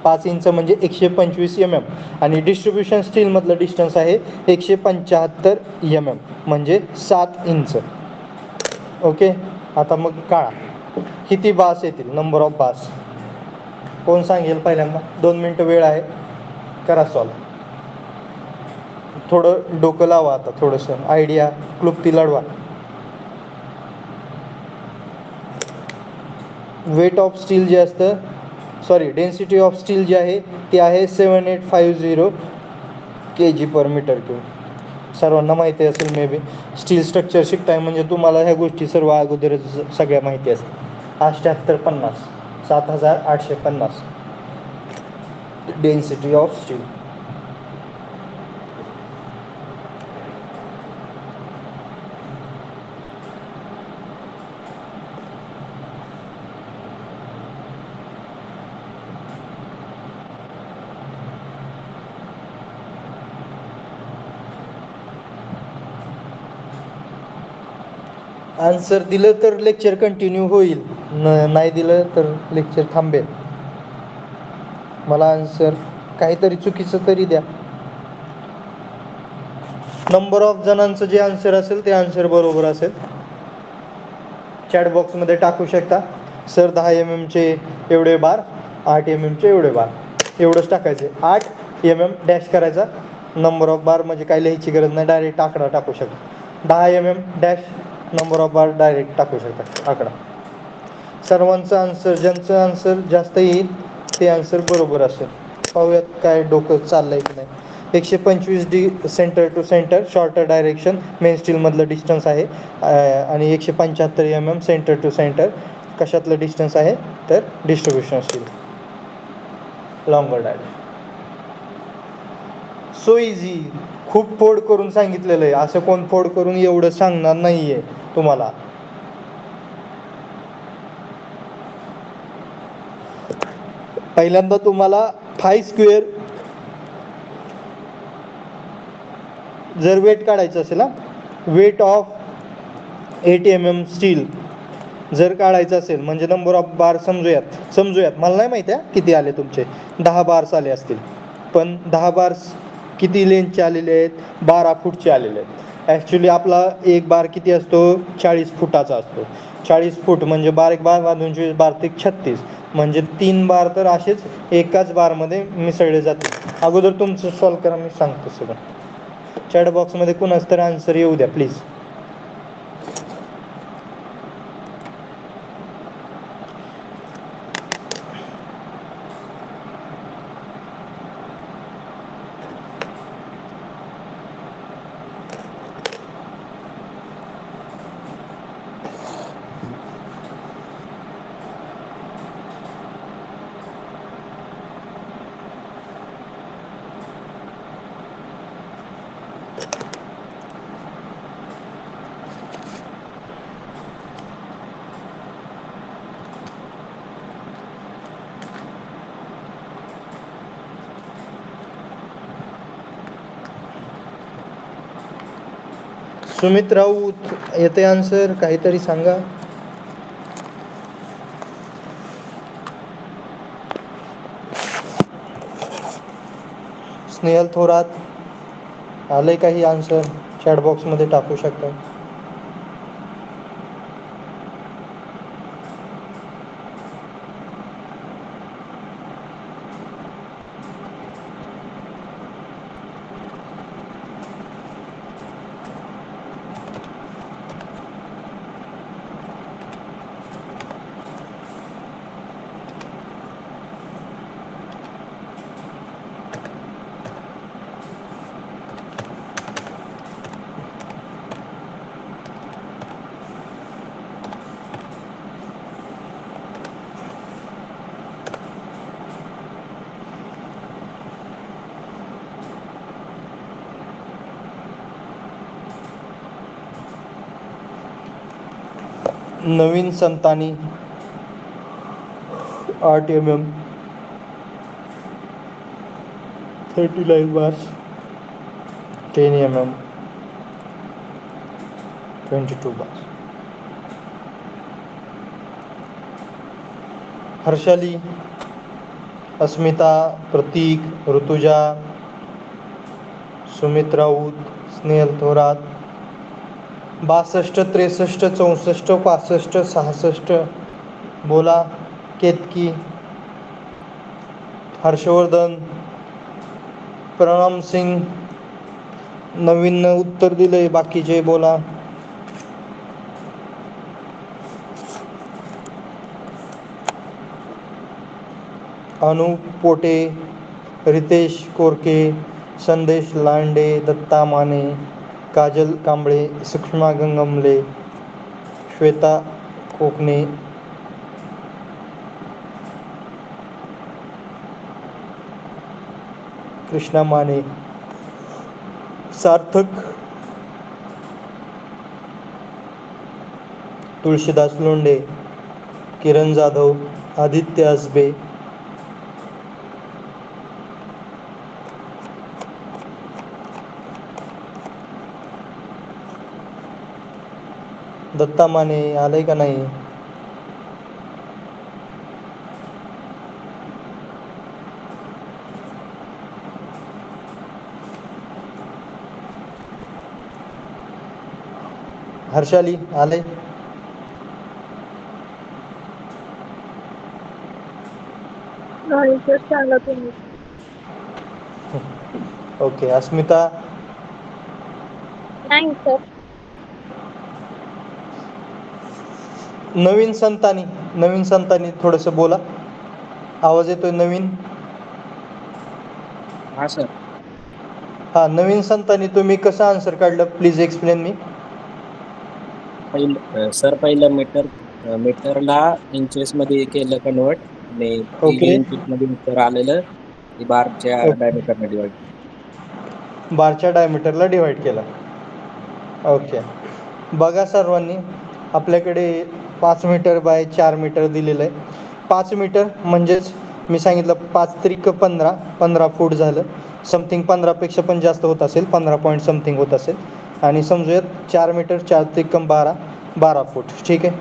5 इंच म्हणजे 125 mm. आणि डिस्ट्रीब्युशन स्टीलमधलं डिस्टन्स आहे 175 mm म्हणजे 7 इंच, ओके. आता मग काळा किती बास येतील, नंबर ऑफ बास कोण सांगेल पहिल्यांदा? 2 मिनटं वेळ आहे, करा सॉल्व. थोडं डोकं लावा आता, थोडंसं आयडिया क्लुप्ती लढवा. वेट ऑफ स्टील जे असतं, सॉरी डेन्सिटी ऑफ स्टील जी आहे ती आहे 7850 kg/m³. सर्वांना माहिती असेल मे बी, स्टील स्ट्रक्चर शिकताय म्हणजे तुम्हाला ह्या गोष्टी सर्व अगोदरच सगळ्या माहिती असतात. 7850 7850 डेन्सिटी ऑफ स्टील. आन्सर दिलं तर लेक्चर कंटिन्यू होईल, नाही दिलं तर लेक्चर थांबेल. मला आन्सर काहीतरी चुकीचं तरी द्या. नंबर ऑफ जणांचं जे आन्सर असेल ते आन्सर बरोबर असेल चॅट बॉक्समध्ये टाकू शकता. सर 10 mm चे एवढे बार, 8 mm चे एवढे बार, एवढंच टाकायचे. 8 mm डॅश करायचा, नंबर ऑफ बार म्हणजे काय लिहायची गरज नाही, डायरेक्ट आकडा टाकू शकता. 10 mm dash number of bar direct टाकू शकता आकडा. सर्वांचं आन्सर, ज्यांचं आन्सर जास्त येईल ते आन्सर बरोबर असेल. पाहूयात काय डोकं चाललंय की नाही. 125 center to center shorter direction main स्टीलमधलं डिस्टन्स आहे, आणि 175 mm सेंटर टू सेंटर कशातलं डिस्टन्स आहे तर distribution steel longer direction. So easy, खूप फोड करून सांगितलेलं आहे, असं कोण फोड करून एवढं सांगणार नाही आहे तुम्हाला. पहिल्यांदा तुम्हाला 5 स्क्वेअर जर वेट काढायचं असेल वेट ऑफ 80 mm स्टील जर काढायचं असेल म्हणजे नंबर ऑफ बार समजूयात मला नाही माहिती आहे किती आले तुमचे 10 बार्स आले असतील पण 10 बार्स किती लेंथचे आलेले आहेत 12 फूटचे आलेले आहेत ॲक्च्युली आपला एक बार किती असतो 40 फुटाचा असतो 40 फूट म्हणजे बारीक बार 2 36 म्हणजे 3 बार तर असेच एकाच बारमध्ये मिसळले जाते अगोदर तुमचं सॉल्व करा मी सांगतो सगळं चॅट बॉक्समध्ये कुणाच तर आन्सर येऊ द्या प्लीज सुमित राऊत येते आन्सर काहीतरी सांगा स्नेहल थोरात आले काही आन्सर चॅट बॉक्समध्ये टाकू शकता नवीन संतानी 8 mm 39 bars 10 mm 22 bars Harshali अस्मिता प्रतीक ऋतुजा सुमित राऊत स्नेहल थोरात 62 63 64 65 66 बोला केतकी हर्षवर्धन प्रणम सिंग नवीन उत्तर दिलंय बाकीचे बोला अनु पोटे रितेश कोरके संदेश लांडे दत्ता माने काजल कांबळे सुषमा गंगमले श्वेता कोकणे कृष्णा माने सार्थक तुळशीदास लोंढे किरण जाधव आदित्य असबे दत्ता माने आलंय का नाही हर्षाली आले नाही सर सांगा तुम्ही ओके अस्मिता नाही सर नवीन संतांनी थोडंसं बोला आवाज येतोय नवीन हा सर हा नवीन संतांनी तुम्ही कसं आन्सर काढलं प्लीज एक्सप्लेन मी पहिलं मीटरला इंचेस मध्ये केलं कन्वर्ट आणि ओके. इंचेस मध्ये उत्तर आलेलं ते बारच्या ओके. डायमीटरने डिवाइड बारच्या डायमीटरला डिवाइड केला ओके बघा सर्वांनी आपल्याकडे 5 मीटर बाय 4 मीटर दिलेलं आहे 5 मीटर म्हणजेच मी सांगितलं 5 त्रिक 15 फूट झालं समथिंग 15पेक्षा पण जास्त होत असेल, 15 पॉईंट समथिंग होत असेल. आणि समजूयात 4 मीटर 4 त्रिकम 12 12 फूट. ठीक आहे.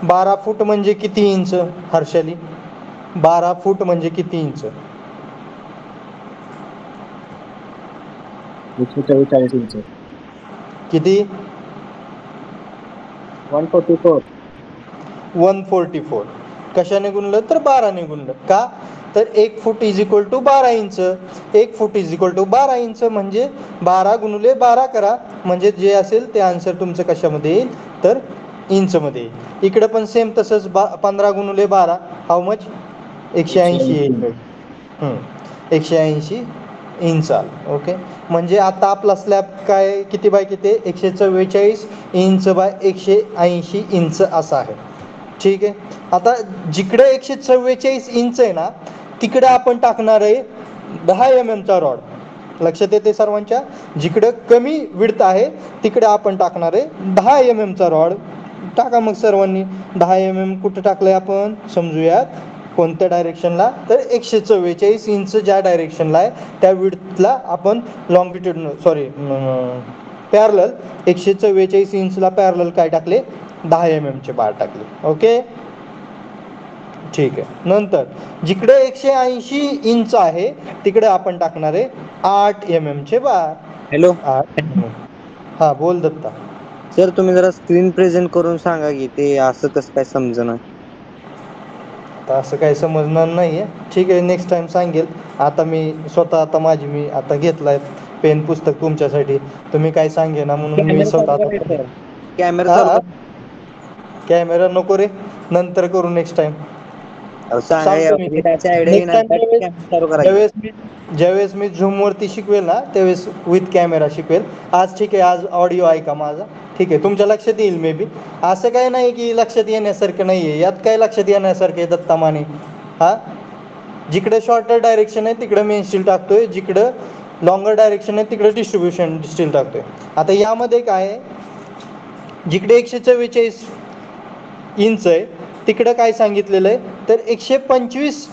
12 फूट म्हणजे किती इंच हर्षाली? 12 फूट म्हणजे किती इंच? 144 इंच. किती? 144. 144. कशाने गुणलं तर 12ने गुणलं. का तर 1 foot is equal to 12 inch. 1 foot is equal to 12 inch म्हणजे 12 गुणुले 12 करा, म्हणजे जे असेल ते आन्सर तुमचं कशामध्ये येईल तर इंचमध्ये येईल. इकडे पण सेम तसंच 15 गुणुले 12 हाऊ मच? 180 येईल. 180 इंच आलं. ओके. म्हणजे आता आपला स्लॅब काय किती बाय किती? 144 इंच बाय 180 इंच असा आहे. ठीक आहे. आता जिकडे 144 इंच आहे ना तिकडे आपण टाकणार आहे 10 mm चा रॉड. लक्षात येते सर्वांच्या? जिकडं कमी विड्थ आहे तिकडे आपण टाकणार आहे 10 mm चा रॉड. टाका मग सर्वांनी. 10 mm कुठं टाकलंय आपण समजूयात. कोणत्या डायरेक्शनला तर 144 इंच ज्या डायरेक्शनला आहे त्या विड्थला आपण लॉंगिट्यूड पॅरलल 144 इंचला पॅरलल काय टाकले? 10 mm चे बार टाकले. ओके. ठीक आहे. नंतर जिकडे 180 इंच आहे तिकडे आपण टाकणार आहे 8 mm चे बार. हॅलो 8 हा बोल दत्ता. सर, तुम्ही जरा स्क्रीन प्रेझेंट करून सांगा की ते असं कसं काय समजना. आता असं काही समजणार नाहीये. ठीक आहे, नेक्स्ट टाइम सांगेल. आता मी स्वतः आता माझी मी आता घेतलाय पेन पुस्तक तुमच्यासाठी. तुम्ही काय सांगेना म्हणून मी कॅमेरा स्वतः चालू आता करा सर. कॅमेरा चालू करा. कॅमेरा नको रे, नंतर करू नेक्स्ट टाइम. अहो, सांगा सांगतो मी. यावर अशी आयडिया नेक्स्ट येणार टाइम नाही. कॅमेरा चालू करा की. ज्यावेळेस मी झूम वरती शिकवेल ना त्यावेळेस विथ कॅमेरा शिकवेल. आज ठीक आहे, आज ऑडिओ ऐका माझा. ठीक आहे, तुमच्या लक्षात येईल मे बी. असं काही नाही की लक्षात येण्यासारखं नाही आहे. यात काय लक्षात येण्यासारखं आहे दत्ता माने? हा, जिकडे शॉर्टर डायरेक्शन आहे तिकडे मेन स्टील टाकतोय, जिकडं लॉंगर डायरेक्शन आहे तिकडे डिस्ट्रीब्युशन स्टील टाकतोय. आता यामध्ये काय आहे, जिकडे 144 इंच आहे तिकडं काय सांगितलेलं आहे तर 125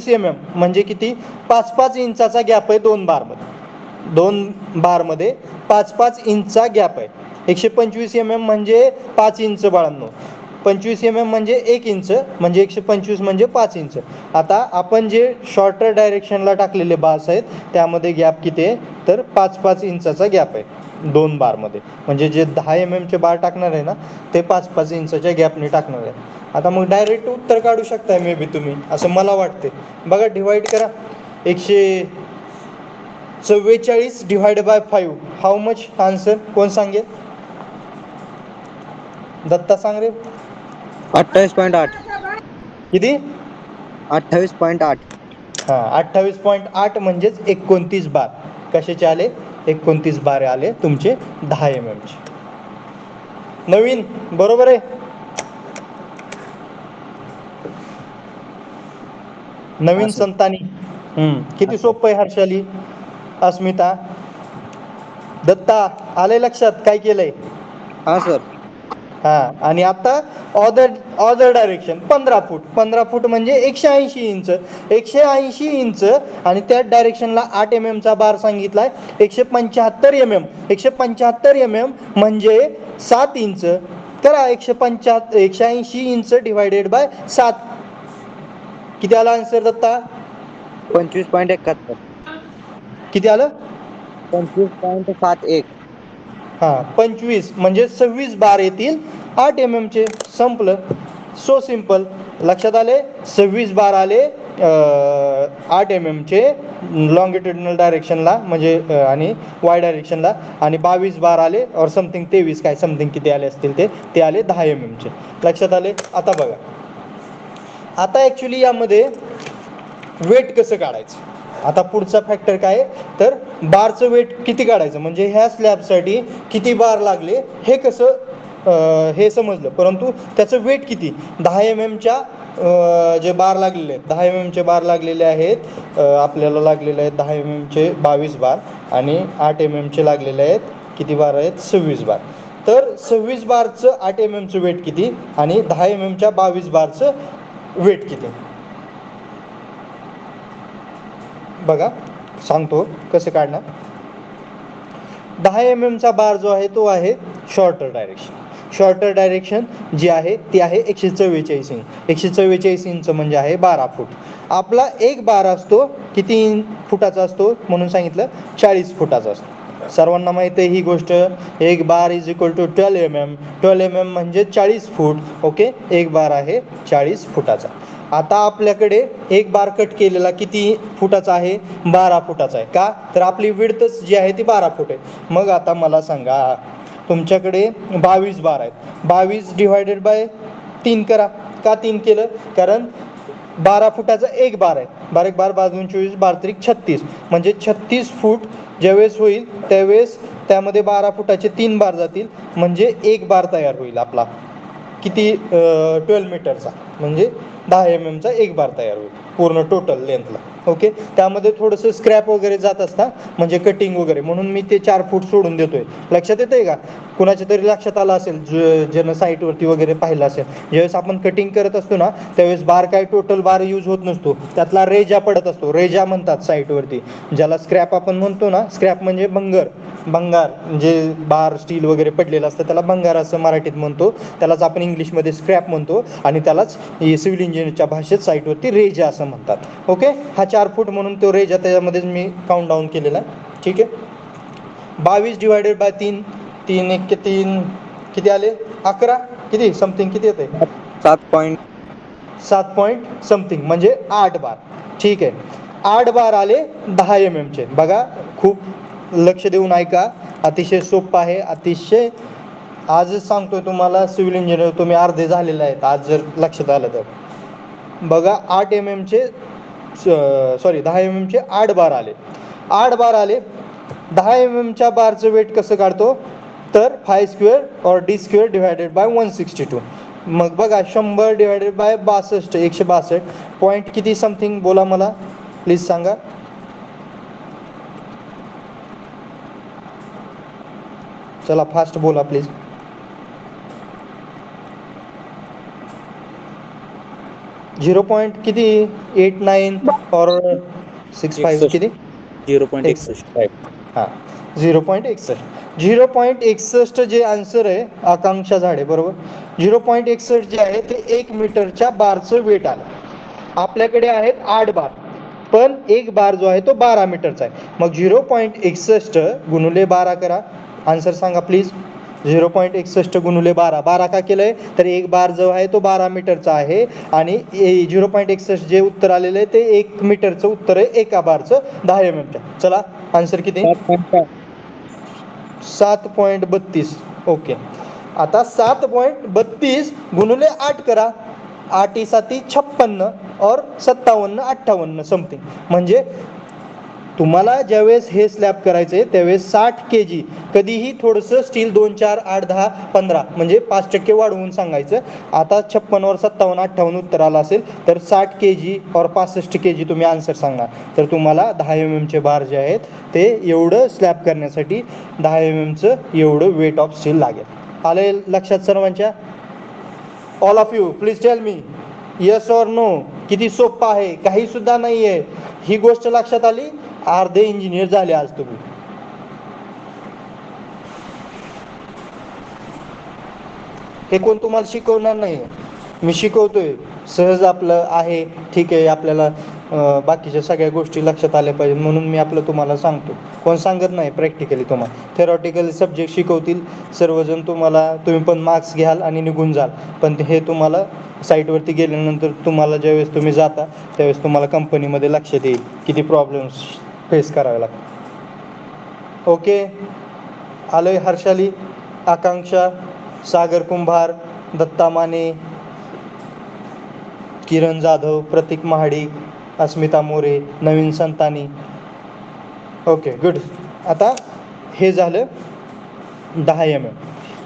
mm म्हणजे किती? 5-5 इंचाचा गॅप आहे दोन बारमध्ये 5-5 इंचचा गॅप आहे. 125 mm म्हणजे 5 इंच बाळांनो. 25 mm म्हणजे 1 इंच म्हणजे 125 म्हणजे 5 इंच. आता आपण जे शॉर्टर डायरेक्शनला टाकलेले बार्स आहेत त्यामध्ये गॅप किती आहे तर 5-5 इंचाचा गॅप आहे दोन बारमध्ये. म्हणजे जे 10 mm चे बार टाकणार आहे ना ते 5-5 इंचाच्या गॅपने टाकणार आहे. आता मग डायरेक्ट उत्तर काढू शकताय मे बी तुम्ही, असं मला वाटते. बघा, डिवाइड करा. 144 divide by 5 how much answer? कोण सांगेल? दत्ता सांग रे. 28.8. किती? 28.8. हां, 28.8 म्हणजेच 29 बार. कशाचे आले? 29 बार आले तुमचे 10 mm चे. नवीन बरोबर आहे. नवीन संतानी. किती सोपं आहे हर्षाली, अस्मिता, दत्ता, आलंय लक्षात काय केलंय? हा सर. हा, आणि आता ऑदर डायरेक्शन 15 फूट. 15 फूट म्हणजे 180 इंच. 180 इंच आणि त्या डायरेक्शनला 8 mm चा बार सांगितलाय. 175 mm. 175 mm म्हणजे 7 इंच. करा 180 इंच डिवायडेड बाय 7. किती आला आन्सर दत्ता? 25.71. किती आलं? 25.71. हां, 25 म्हणजे 26 बार येतील 8 mm चे. संपलं. So simple. लक्षात आले? 26 बार आले 8 mm चे लॉंगिट्युडिनल डायरेक्शनला म्हणजे आणि वाय डायरेक्शनला, आणि 22 बार आले और समथिंग 23 काय समथिंग किती आले असतील ते आले 10 mm चे. लक्षात आले? आता बघा, आता ॲक्च्युली यामध्ये वेट कसं काढायचं. आता पुढचा फॅक्टर काय तर बारचं वेट किती काढायचं, म्हणजे ह्या स्लॅबसाठी किती बार लागले हे कसं हे समजलं, परंतु त्याचं वेट किती. 10 mm च्या जे बार लागलेले आहेत, 10 mm चे बार लागलेले आहेत आपल्याला लागलेले आहेत 10 mm चे 22 बार, आणि 8 mm चे लागलेले आहेत किती बार आहेत 26 बार. तर 26 बारचं 8 mm चं वेट किती आणि 10 mm च्या 22 बारचं वेट किती. बघा सांगतो कसं काढणार. 10 mm चा बार जो आहे तो आहे शॉर्टर डायरेक्शन. शॉर्टर डायरेक्शन जी आहे ती आहे 144 इंच. 144 इंच म्हणजे आहे 12 फूट. आपला एक बार असतो किती फुटाचा असतो म्हणून सांगितलं 40 फुटाचा असतो. सर्वांना माहित आहे ही गोष्ट. एक bar is equal to 12 mm. 12 mm म्हणजे 40 फूट. ओके, एक बार आहे 40 फुटाचा. आता आपल्याकडे एक बार कट केलेला किती फुटाचा आहे? 12 फुटाचा आहे. का तर आपली विड्थच जी आहे ती 12 फूट आहे. मग आता मला सांगा, तुमच्याकडे 22 बार आहेत. 22 डिवायडेड बाय 3 करा. का 3 केलं? कारण 12 फुटाचा एक बार आहे. 12 बार 24 बार त्रिक 36 म्हणजे 36 फूट ज्यावेळेस होईल त्यावेळेस त्यामध्ये 12 फुटाचे 3 बार जातील म्हणजे एक बार तयार होईल आपला. किती? 12 मीटरचा म्हणजे 10 mm चा एक बार तयार होईल पूर्ण टोटल लेंथला. ओके, त्यामध्ये थोडंसं स्क्रॅप वगैरे जात असतात म्हणजे कटिंग वगैरे, म्हणून मी ते 4 फूट सोडून देतोय. लक्षात येतंय का? कुणाच्या तरी लक्षात आलं असेल ज्यानं साईटवरती वगैरे पाहिलं असेल. ज्यावेळेस आपण कटिंग करत असतो ना त्यावेळेस बार काय टोटल बार यूज होत नसतो, त्यातला रेजा पडत असतो. रेजा म्हणतात साईटवरती ज्याला. स्क्रॅप आपण म्हणतो ना, स्क्रॅप म्हणजे भंगार जे बार स्टील वगैरे पडलेलं असतं त्याला भंगार असं मराठीत म्हणतो. त्यालाच आपण इंग्लिशमध्ये स्क्रॅप म्हणतो आणि त्यालाच सिव्हिल इंजिनिअरच्या भाषेत साईटवरती रेजा असं म्हणतात. ओके, हा 4 फूट म्हणून तो रेजा त्याच्यामध्येच मी काउंट डाऊन केलेला आहे. ठीक आहे, 22 डिवायडेड बाय 3, 3 1 3 किती आले? 11 किती समथिंग किती येते? 7 पॉईंट समथिंग म्हणजे 8 बार. ठीक आहे, 8 बार आले 10 mm चे. बघा खूप लक्ष देऊन ऐका, अतिशय सोपं आहे. अतिशय आजच सांगतोय तुम्हाला, सिव्हिल इंजिनियर तुम्ही अर्धे झालेले आहेत आज जर लक्षात आलं तर. बघा 8 mm चे 10 mm चे 8 बार आले. 8 बार आले. 10 mm च्या बारचं वेट कसं काढतो तर 5 स्क्वेअर और d स्क्वेअर डिवायडेड बाय 162. मग बघा 100 डिवायडेड बाय 62 162 पॉईंट किती समथिंग बोला मला प्लीज सांगा. चला फास्ट बोला प्लीज. झिरो पॉईंट किती 89 और 65 किती 0.61. हां 0.61. 0.61 जे आन्सर आहे आकांक्षा झाडे बरोबर. 0.61 जे आहे ते 1 मीटरच्या बारचं वेट आलं. आपल्याकडे आहेत 8 बार पण एक बार जो आहे तो 12 मीटरचा आहे. मग 0.61 गुणुले 12 करा. आन्सर सांगा प्लीज. 0.61 गुणुले 12. 12 का केलंय तर एक बार जो आहे तो 12 मीटरचा आहे आणि 0.61 जे उत्तर आलेलं आहे ते 1 मीटरचं उत्तर आहे एका बारचं 10 mm. चला आन्सर किती? 7.32. ओके, आता 7.32 गुणुले 8 करा. 8 7 56 और 57 58 समथिंग म्हणजे तुम्हाला ज्यावेळेस हे स्लॅब करायचे त्यावेळेस 60 kg. कधीही थोडंसं स्टील 2 4 8 10 15 म्हणजे 5% वाढवून सांगायचं. आता 56 और 57 58 उत्तर आलं असेल तर 60 kg और 65 kg तुम्ही आन्सर सांगणार. तर तुम्हाला 10 mm चे बार जे आहेत ते एवढं स्लॅब करण्यासाठी 10 mm चं एवढं वेट ऑफ स्टील लागेल. आले लक्षात सर्वांच्या? All of you please tell me yes और नो. किती सोपं आहे, काही सुद्धा नाही आहे. ही गोष्ट लक्षात आली, अर्धे इंजिनियर झाले आज तुम्ही. हे कोण तुम्हाला शिकवणार नाही, मी शिकवतोय. सहज आपलं आहे. ठीक आहे, आपल्याला बाकीच्या सगळ्या गोष्टी लक्षात आल्या पाहिजे म्हणून मी आपलं तुम्हाला सांगतो. कोण सांगत नाही प्रॅक्टिकली. तुम्हाला थेरॉटिकली सब्जेक्ट शिकवतील सर्वजण, तुम्ही पण मार्क्स घ्याल आणि निघून जाल. पण हे तुम्हाला साईटवरती गेल्यानंतर तुम्हाला ज्यावेळेस तुम्ही जाता त्यावेळेस तुम्हाला कंपनीमध्ये लक्षात येईल किती प्रॉब्लेम्स फेस करावे लागतात. ओके, आलोय हर्षाली, आकांक्षा, सागर कुंभार, दत्ता माने, किरण जाधव, प्रतीक महाडिक, अस्मिता मोरे, नवीन संतानी. Okay good. आता हे झालं 10 mm.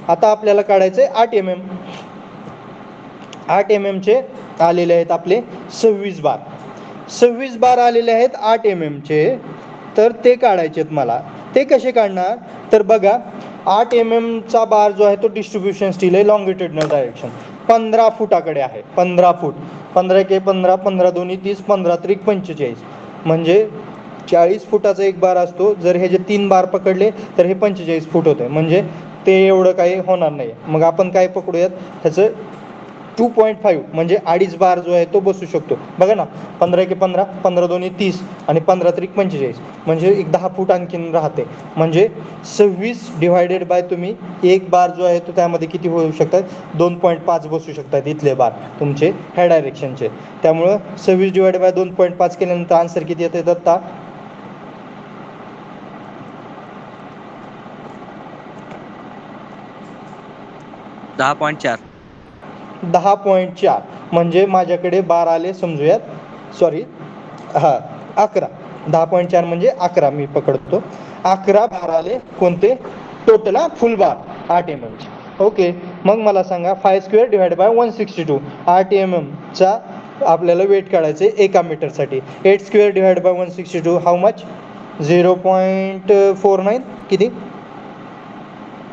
आता आपल्याला काढायचंय 8 mm. 8 mm चे आलेले आहेत आपले 26 बार. 26 बार आलेले आहेत 8 mm चे. तर ते काढायचे आहेत मला. ते कसे काढणार तर बघा 8 mm चा बार जो आहे तो डिस्ट्रीब्युशन स्टील आहे, लॉंगिट्युडनल डायरेक्शन 15 फुटाकडे आहे. 15 फूट. 15 के 15 15 दोन्ही 30 15 त्रिक 45 म्हणजे 40 फुटाचा एक बार असतो. जर हे जे 3 बार पकडले तर हे 45 फूट होते, म्हणजे ते एवढं काही होणार नाही. मग आपण काय पकडूयात, ह्याचं 2.5 म्हणजे 2.5 बार जो आहे तो बसू शकतो. बघा ना, 15 × 15 2 30 आणि 15 3 45, म्हणजे एक 10 फूट आणखीन राहते. म्हणजे 26 डिवायडेड बाय तुम्ही एक बार जो आहे तो त्यामध्ये किती होऊ शकतात, 2.5 बसू शकतात इथले बार तुमचे ह्या डायरेक्शनचे. त्यामुळं 26 डिवायडेड बाय 2.5 केल्यानंतर आन्सर किती येते दत्ता? 10.4. 10.4 म्हणजे माझ्याकडे बार आले समजूयात, सॉरी हां 11. 10.4 म्हणजे 11 मी पकडतो. 11 बार आले कोणते, टोटल फुल बार 8 mm. ओके, मग मला सांगा 5² डिवाइड बाय 162 8 mm चा आपल्याला वेट काढायचे एका मीटरसाठी. 8² डिवाइड बाय 162 हाऊ मच, 0.49 किती,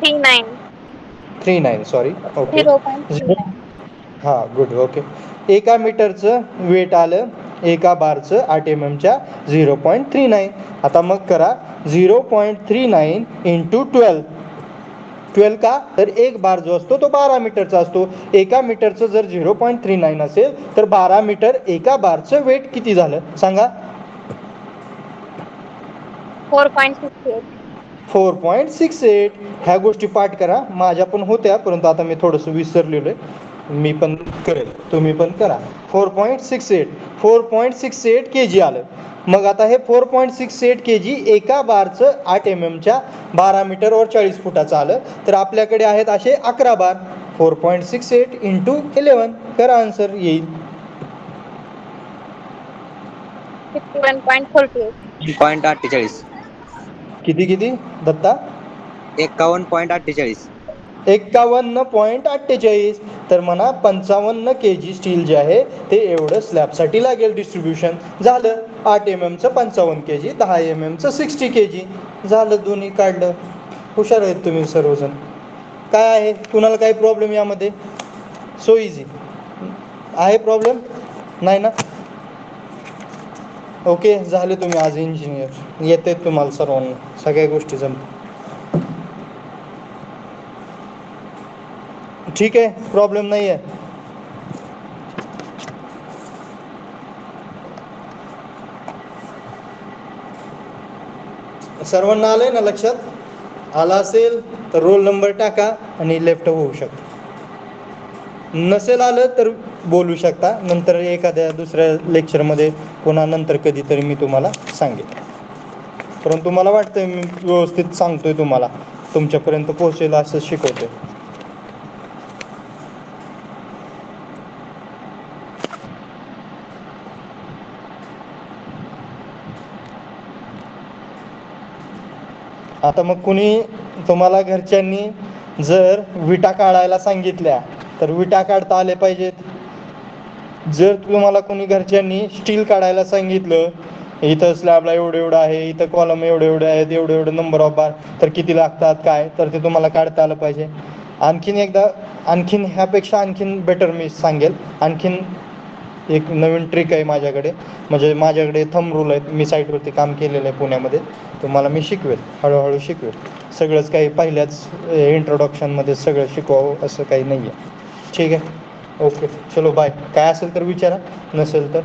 39. 39 सॉरी. ओके 0.39. हां गुड. ओके, एका मीटरचं वेट आलं एका बारचं 8 mm च्या 0.39. आता मग करा 0.39 इंटू 12 का, तर एक बार जो असतो तो 12 मीटरचा असतो. एका मीटरचं जर 0.39 असेल तर 12 मीटर एका बारचं वेट किती झालं सांगा? 4.68. 4.68. ह्या गोष्टी पाठ करा, माझ्या पण होत्या परंतु आता मी थोडंसं विसरलेलो आहे. मी पण करेल, तुम्ही पण करा. 4.68 kg आलं. मग आता हे 4.68 kg एका बारचं 8 mm च्या 12 मीटर और 40 फुटाचं आलं. तर आपल्याकडे आहेत असे 11 बार. 4.68 इंटू 11 करा, आन्सर येईल 51.48. 51.48. किती किती दत्ता? 51.48. 51.48. तर म्हणा 55 kg स्टील जे आहे ते एवढं स्लॅबसाठी लागेल. डिस्ट्रीब्युशन झालं 8 mm चं 55 kg, 10 mm चं 60 kg झालं. दोन्ही काढलं. हुशार आहेत तुम्ही सर्वजण. काय आहे, कुणाला काही प्रॉब्लेम यामध्ये? सो इझी आहे, प्रॉब्लेम नाही ना? ओके, झाले तुम्ही आज इंजिनियर. येते तुम्हाला सर्वांना सगळ्या गोष्टी जमतात. ठीक आहे, प्रॉब्लेम नाही आहे. सर्वांना आलंय ना लक्षात? आला असेल तर रोल नंबर टाका आणि लेफ्ट होऊ शकता. नसेल आलं तर बोलू शकता, नंतर एखाद्या दुसऱ्या लेक्चरमध्ये पुन्हा नंतर कधीतरी मी तुम्हाला सांगेन. परंतु मला वाटतं मी व्यवस्थित सांगतोय, तुम्हाला तुमच्यापर्यंत पोहोचेल असं शिकवतोय. आता मग कुणी तुम्हाला घरच्यांनी जर विटा काढायला सांगितल्या तर विटा काढता आले पाहिजेत. जर तुम्हाला कोणी घरच्यांनी स्टील काढायला सांगितलं, इथं स्लॅबला एवढं एवढं आहे, इथं कॉलम एवढे एवढे आहेत, एवढे एवढे नंबर ऑफ बार, तर किती लागतात काय, तर ते तुम्हाला काढता आलं पाहिजे. आणखीन एकदा, आणखीन ह्यापेक्षा आणखीन बेटर मी सांगेल. आणखीन एक नवीन ट्रिक आहे माझ्याकडे, म्हणजे माझ्याकडे थंब रूल आहेत. मी साईटवरती काम केलेलं आहे पुण्यामध्ये. तुम्हाला मी शिकवेल, हळूहळू शिकवेल. सगळंच काही पहिल्याच इंट्रोडक्शनमध्ये सगळं शिकवावं असं काही नाही आहे. ठीक आहे, ओके, चलो बाय. काय असेल तर विचारा, नसेल तर